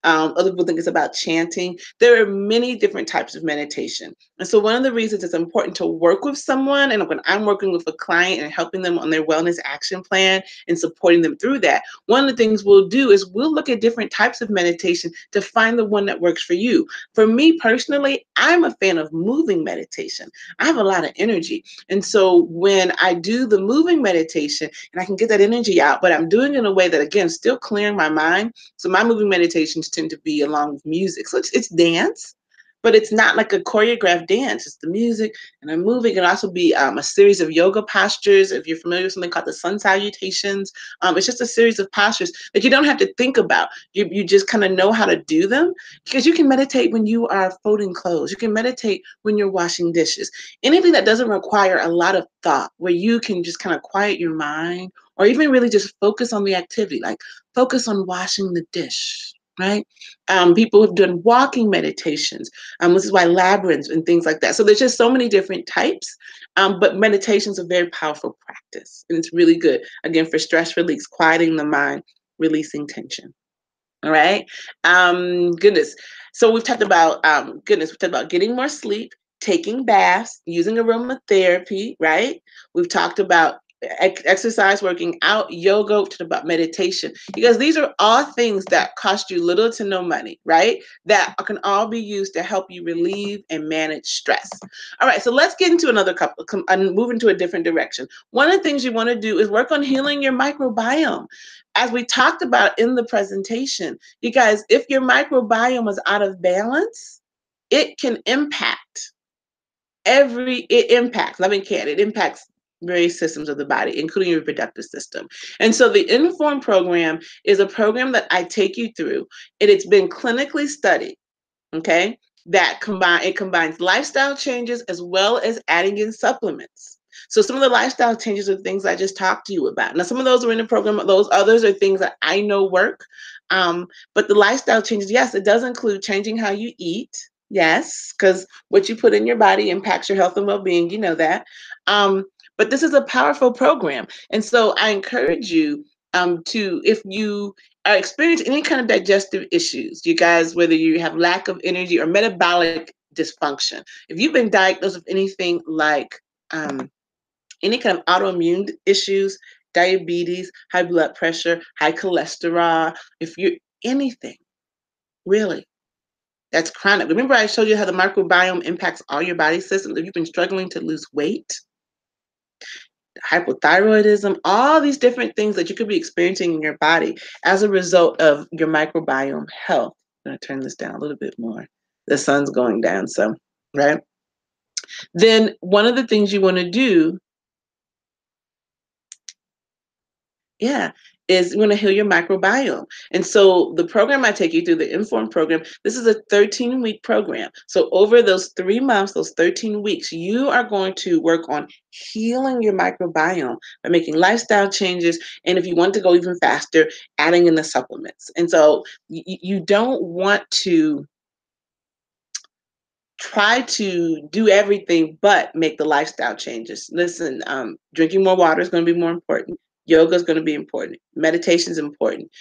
Other people think it's about chanting. There are many different types of meditation. And so one of the reasons it's important to work with someone, and when I'm working with a client and helping them on their wellness action plan and supporting them through that, one of the things we'll do is we'll look at different types of meditation to find the one that works for you. For me personally, I'm a fan of moving meditation. I have a lot of energy. And so when I do the moving meditation and I can get that energy out, but I'm doing it in a way that, again, still clearing my mind. So my moving meditations tend to be along with music. So it's dance, but it's not like a choreographed dance. It's the music and I'm moving. It can also be a series of yoga postures. If you're familiar with something called the sun salutations, it's just a series of postures that you don't have to think about. You just kind of know how to do them, because you can meditate when you are folding clothes. You can meditate when you're washing dishes. Anything that doesn't require a lot of thought, where you can just kind of quiet your mind, or even really just focus on the activity, like focus on washing the dish, right? People have done walking meditations. This is why labyrinths and things like that. So there's just so many different types, but meditation is a very powerful practice, and it's really good, again, for stress release, quieting the mind, releasing tension. All right. Goodness. So we've talked about goodness. We've talked about getting more sleep, taking baths, using aromatherapy. Right. We've talked about exercise, working out, yoga. We've talked about meditation, because these are all things that cost you little to no money. Right. That can all be used to help you relieve and manage stress. All right. So let's get into another couple and move into a different direction. One of the things you want to do is work on healing your microbiome. As we talked about in the presentation, you guys, if your microbiome is out of balance, it can impact it impacts various systems of the body, including your reproductive system. And so the Inform program is a program that I take you through, and it's been clinically studied, okay? It combines lifestyle changes as well as adding in supplements. So some of the lifestyle changes are things I just talked to you about. Now, some of those are in the program. Those others are things that I know work. But the lifestyle changes, yes, it does include changing how you eat. Yes, because what you put in your body impacts your health and well-being. You know that. But this is a powerful program. And so I encourage you if you experience any kind of digestive issues, you guys, whether you have lack of energy or metabolic dysfunction, if you've been diagnosed with anything like any kind of autoimmune issues, diabetes, high blood pressure, high cholesterol, if you're anything really that's chronic. Remember I showed you how the microbiome impacts all your body systems. If you've been struggling to lose weight, hypothyroidism, all these different things that you could be experiencing in your body as a result of your microbiome health. I'm going to turn this down a little bit more. The sun's going down, so, right? Then one of the things you want to do, is you want to heal your microbiome. And so the program I take you through, the Inform program, this is a 13-week program. So over those 3 months, those 13 weeks, you are going to work on healing your microbiome by making lifestyle changes. And if you want to go even faster, adding in the supplements. And so you don't want to try to do everything but make the lifestyle changes. Listen, drinking more water is going to be more important. Yoga is going to be important. Meditation is important.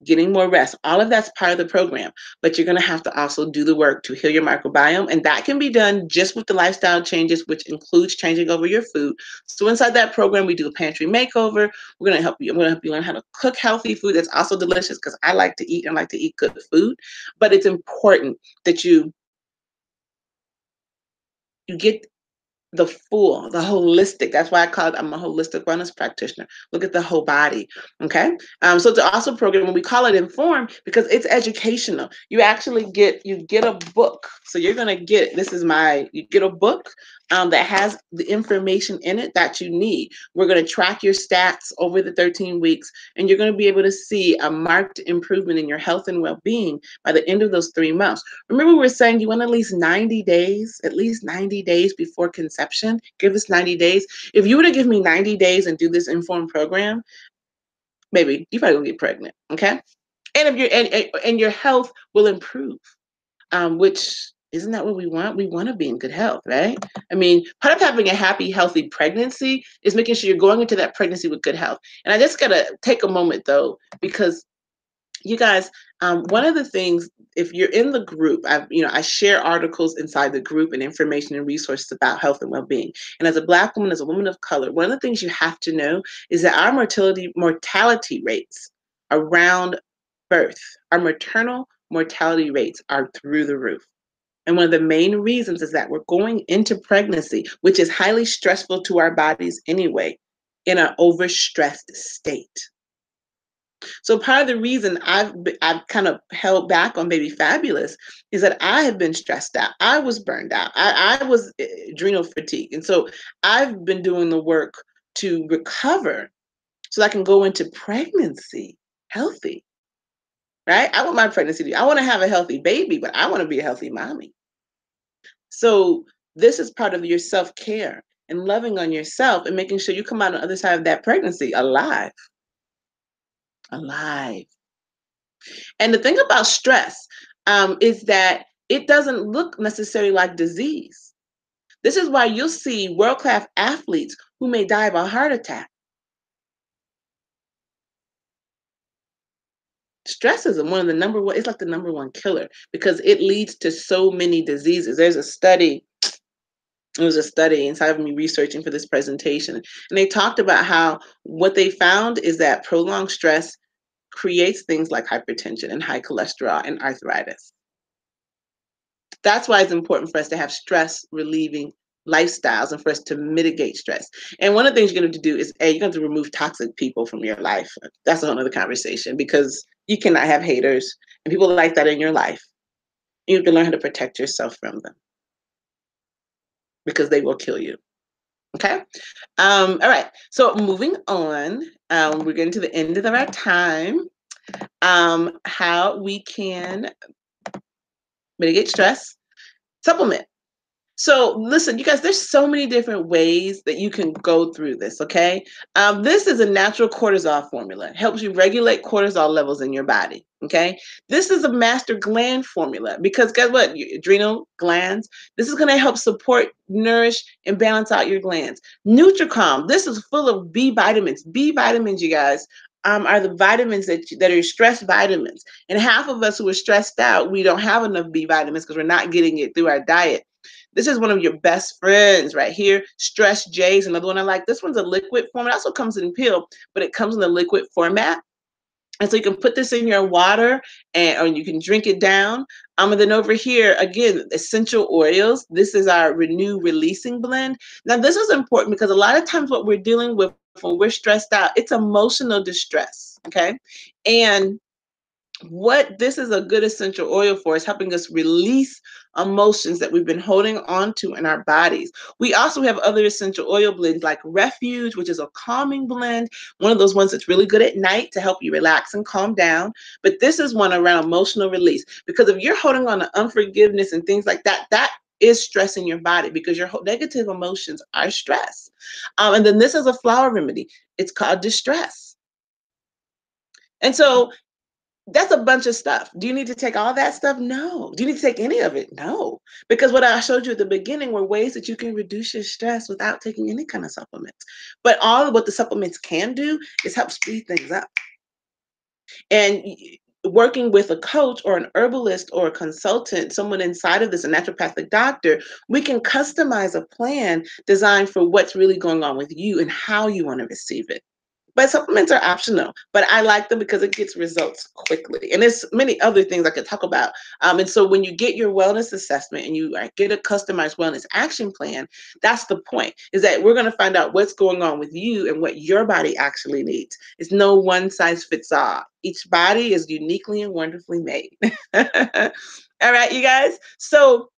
Getting more rest. All of that's part of the program, but you're going to have to also do the work to heal your microbiome. And that can be done just with the lifestyle changes, which includes changing over your food. So inside that program, we do a pantry makeover. We're going to help you. I'm going to help you learn how to cook healthy food that's also delicious, because I like to eat and like to eat good food. But it's important that you get the holistic. That's why I'm a holistic wellness practitioner. Look at the whole body. Okay. So it's also a program, and we call it Inform because it's educational. You get a book. So you're going to get, you get a book that has the information in it that you need. We're going to track your stats over the 13 weeks, and you're going to be able to see a marked improvement in your health and well-being by the end of those 3 months. Remember, we were saying you want at least 90 days before conception. Give us 90 days. If you were to give me 90 days and do this Inform program, maybe you probably will get pregnant. Okay. And if and your health will improve, which isn't that what we want? We want to be in good health, right? I mean, part of having a happy, healthy pregnancy is making sure you're going into that pregnancy with good health. And I just gotta take a moment though, because you guys, one of the things, if you're in the group, I share articles inside the group and information and resources about health and well-being. And as a Black woman, as a woman of color, one of the things you have to know is that our mortality rates around birth, our maternal mortality rates are through the roof. And one of the main reasons is that we're going into pregnancy, which is highly stressful to our bodies anyway, in an overstressed state. So part of the reason I've kind of held back on Baby Fabulous is that I have been stressed out. I was burned out. I was adrenal fatigue. And so I've been doing the work to recover so I can go into pregnancy healthy, right? I want my pregnancy I want to have a healthy baby, but I want to be a healthy mommy. So this is part of your self-care and loving on yourself and making sure you come out on the other side of that pregnancy alive, alive. And the thing about stress is that it doesn't look necessarily like disease. This is why you'll see world-class athletes who may die of a heart attack. Stress is one of the number one, it's like the number one killer because it leads to so many diseases. There's a study, it was a study inside of me researching for this presentation, and they talked about how what they found is that prolonged stress creates things like hypertension and high cholesterol and arthritis. That's why it's important for us to have stress relieving lifestyles and for us to mitigate stress. And one of the things you're going to do is, you're going to remove toxic people from your life. That's another conversation because you cannot have haters and people like that in your life. You have to learn how to protect yourself from them because they will kill you. Okay. All right. So moving on, we're getting to the end of our time. How we can mitigate stress, supplement. So listen, you guys, there's so many different ways that you can go through this, okay? This is a natural cortisol formula. It helps you regulate cortisol levels in your body, okay? This is a master gland formula because guess what? Your adrenal glands, this is gonna help support, nourish, and balance out your glands. Nutricom, this is full of B vitamins. B vitamins, you guys, are the vitamins that are stress vitamins. And half of us who are stressed out, we don't have enough B vitamins because we're not getting it through our diet. This is one of your best friends right here. Stress J is another one I like. This one's a liquid form. It also comes in pill, but it comes in the liquid format. And so you can put this in your water or you can drink it down. And then over here, again, essential oils. This is our renew releasing blend. Now, this is important because a lot of times what we're dealing with when we're stressed out, it's emotional distress, okay? And what this is a good essential oil for is helping us release emotions that we've been holding on to in our bodies. We also have other essential oil blends like Refuge, which is a calming blend, one of those ones that's really good at night to help you relax and calm down. But this is one around emotional release because if you're holding on to unforgiveness and things like that, that is stress in your body because your negative emotions are stress. And then this is a flower remedy. It's called Distress. And so that's a bunch of stuff. Do you need to take all that stuff? No. Do you need to take any of it? No. Because what I showed you at the beginning were ways that you can reduce your stress without taking any kind of supplements. But all of what the supplements can do is help speed things up. And working with a coach or an herbalist or a consultant, someone inside of this, a naturopathic doctor, we can customize a plan designed for what's really going on with you and how you want to receive it. But supplements are optional, but I like them because it gets results quickly. And there's many other things I could talk about. And so when you get your wellness assessment and you get a customized wellness action plan, that's the point, is that we're going to find out what's going on with you and what your body actually needs. It's no one size fits all. Each body is uniquely and wonderfully made. All right, you guys. So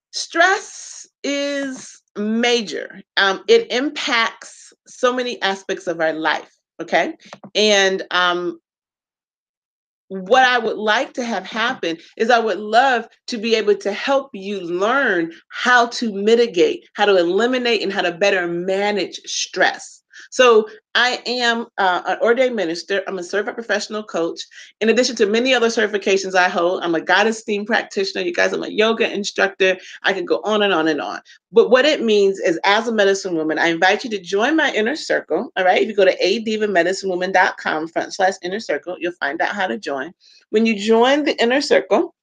stress is major. It impacts so many aspects of our life. Okay. And what I would like to have happen is I would love to be able to help you learn how to mitigate, how to eliminate, and how to better manage stress. So I am an ordained minister. I'm a certified professional coach. In addition to many other certifications I hold, I'm a goddess Steam Practitioner. You guys, I'm a yoga instructor. I can go on and on and on. But what it means is, as a medicine woman, I invite you to join my inner circle. All right. If you go to adivamedicinewoman.com/inner circle, you'll find out how to join. When you join the inner circle,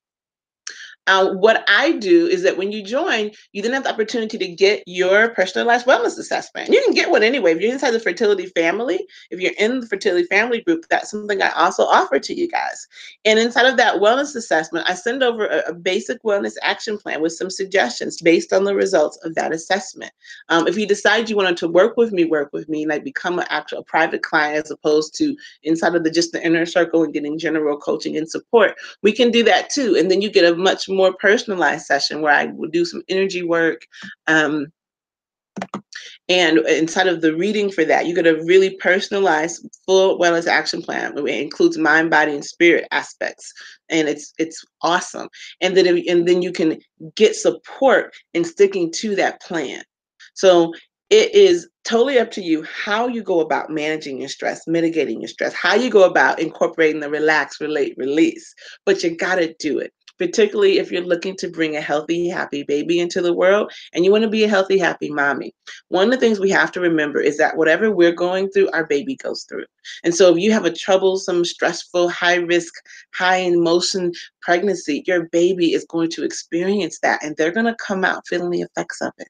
What I do is that when you join, you then have the opportunity to get your personalized wellness assessment. You can get one anyway. If you're inside the Fertility Family, if you're in the Fertility Family group, that's something I also offer to you guys. And inside of that wellness assessment, I send over a basic wellness action plan with some suggestions based on the results of that assessment. If you decide you wanted to work with me, like become an actual private client as opposed to inside of just the inner circle and getting general coaching and support, we can do that too. And then you get a much more personalized session where I will do some energy work. And inside of the reading for that, you get a really personalized full wellness action plan. It includes mind, body, and spirit aspects. And it's awesome. And then you can get support in sticking to that plan. So it is totally up to you how you go about managing your stress, mitigating your stress, how you go about incorporating the relax, relate, release. But you got to do it, particularly if you're looking to bring a healthy, happy baby into the world and you want to be a healthy, happy mommy. One of the things we have to remember is that whatever we're going through, our baby goes through. And so if you have a troublesome, stressful, high risk, high emotion pregnancy, your baby is going to experience that and they're going to come out feeling the effects of it.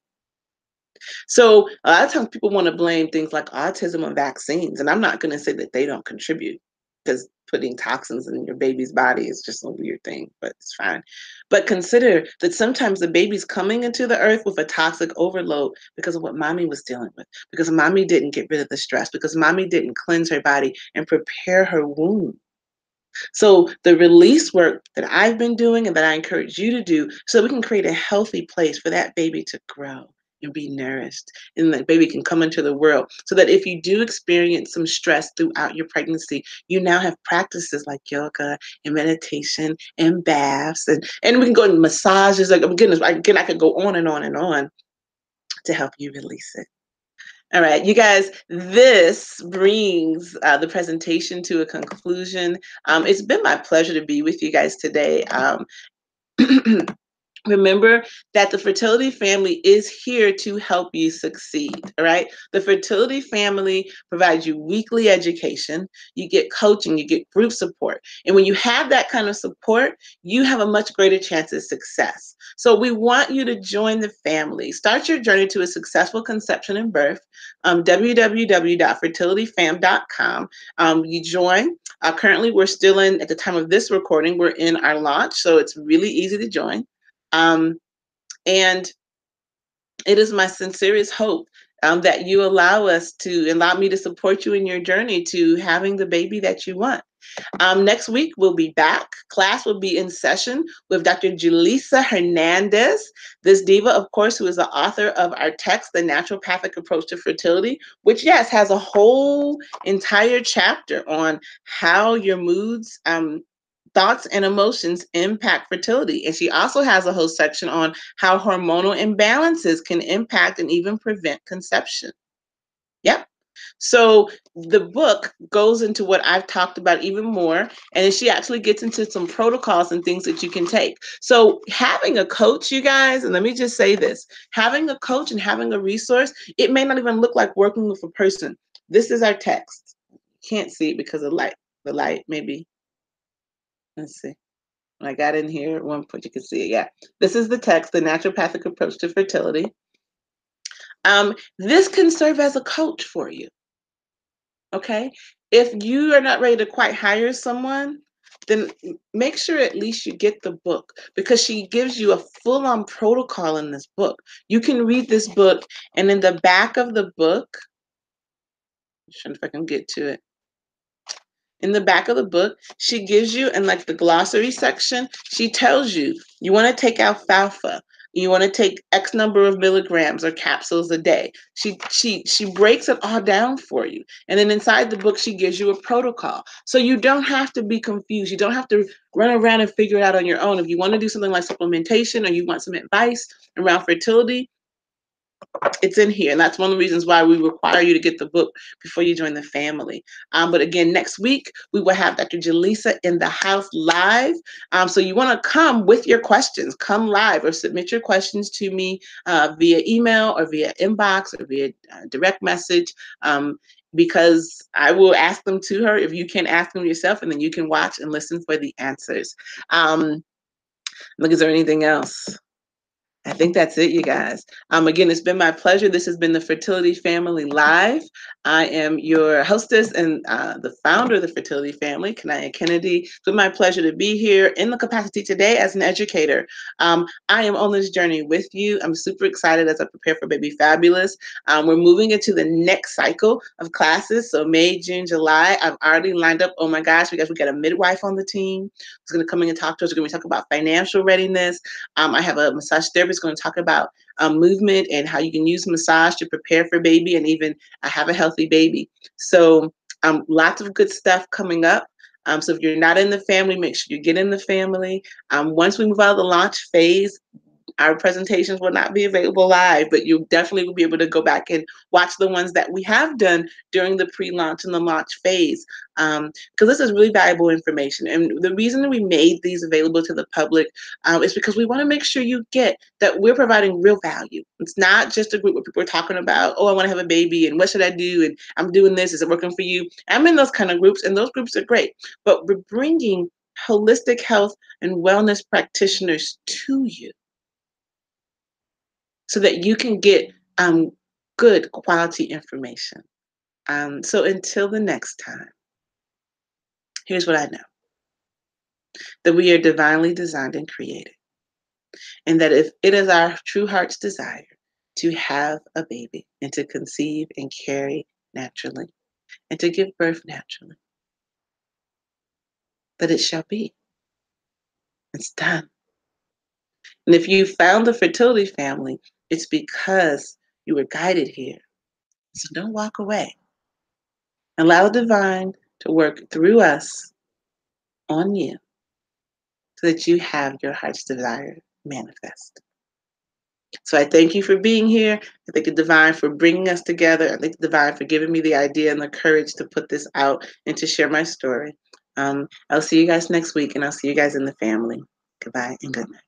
So a lot of times people want to blame things like autism on vaccines, and I'm not going to say that they don't contribute, because putting toxins in your baby's body is just a weird thing, but it's fine. But consider that sometimes the baby's coming into the earth with a toxic overload because of what mommy was dealing with, because mommy didn't get rid of the stress, because mommy didn't cleanse her body and prepare her womb. So the release work that I've been doing and that I encourage you to do, so we can create a healthy place for that baby to grow and be nourished, and that baby can come into the world, so that if you do experience some stress throughout your pregnancy, you now have practices like yoga and meditation and baths, and we can go into massages. Like, oh goodness, again, I could go on and on and on to help you release it. All right, you guys, this brings the presentation to a conclusion. It's been my pleasure to be with you guys today. Remember that the Fertility Family is here to help you succeed, all right? The Fertility Family provides you weekly education, you get coaching, you get group support. And when you have that kind of support, you have a much greater chance of success. So we want you to join the family. Start your journey to a successful conception and birth, www.fertilityfam.com. You join. Currently, we're still at the time of this recording, we're in our launch, so it's really easy to join. And it is my sincerest hope that you allow me to support you in your journey to having the baby that you want. Next week, we'll be back. Class will be in session with Dr. Julissa Hernandez, this diva, of course, who is the author of our text, The Naturopathic Approach to Fertility, which, yes, has a whole entire chapter on how your moods, thoughts and emotions impact fertility. And she also has a whole section on how hormonal imbalances can impact and even prevent conception. Yep. So the book goes into what I've talked about even more, and then she actually gets into some protocols and things that you can take. So having a coach, you guys, and let me just say this, having a coach and having a resource, it may not even look like working with a person. This is our text. Can't see it because of the light maybe. Let's see. When I got in here at one point, you can see it. Yeah. This is the text, The Naturopathic Approach to Fertility. This can serve as a coach for you. Okay. If you are not ready to quite hire someone, then make sure at least you get the book, because she gives you a full-on protocol in this book. You can read this book, and in the back of the book, I'm trying if I can get to it. In the back of the book, she gives you, in like the glossary section, she tells you, you want to take alfalfa, you want to take X number of milligrams or capsules a day. She breaks it all down for you. And then inside the book, she gives you a protocol. So you don't have to be confused. You don't have to run around and figure it out on your own. If you want to do something like supplementation, or you want some advice around fertility, it's in here. And that's one of the reasons why we require you to get the book before you join the family. But again, next week, we will have Dr. Julissa in the house live. So you want to come with your questions, come live, or submit your questions to me via email or via inbox or via direct message. Because I will ask them to her if you can ask them yourself, and then you can watch and listen for the answers. Look, is there anything else? I think that's it, you guys. Again, it's been my pleasure. This has been the Fertility Family Live. I am your hostess and the founder of the Fertility Family, Kania Kennedy. It's been my pleasure to be here in the capacity today as an educator. I am on this journey with you. I'm super excited as I prepare for Baby Fabulous. We're moving into the next cycle of classes. So May, June, July. I've already lined up, oh my gosh, we got a midwife on the team who's going to come in and talk to us. We're going to talk about financial readiness. I have a massage therapist going to talk about movement and how you can use massage to prepare for baby and even have a healthy baby. So lots of good stuff coming up. So if you're not in the family, make sure you get in the family. Once we move out of the launch phase, our presentations will not be available live, but you definitely will be able to go back and watch the ones that we have done during the pre-launch and the launch phase, because this is really valuable information. And the reason that we made these available to the public is because we want to make sure you get that we're providing real value. It's not just a group where people are talking about, oh, I want to have a baby and what should I do? And I'm doing this. Is it working for you? I'm in those kind of groups, and those groups are great. But we're bringing holistic health and wellness practitioners to you, so that you can get good quality information. So until the next time, here's what I know: that we are divinely designed and created, and that if it is our true heart's desire to have a baby and to conceive and carry naturally and to give birth naturally, that it shall be. It's done. And if you found the fertility family, it's because you were guided here. So don't walk away. Allow divine to work through us on you so that you have your heart's desire manifest. So I thank you for being here. I thank the divine for bringing us together. I thank the divine for giving me the idea and the courage to put this out and to share my story. I'll see you guys next week, and I'll see you guys in the family. Goodbye and good night.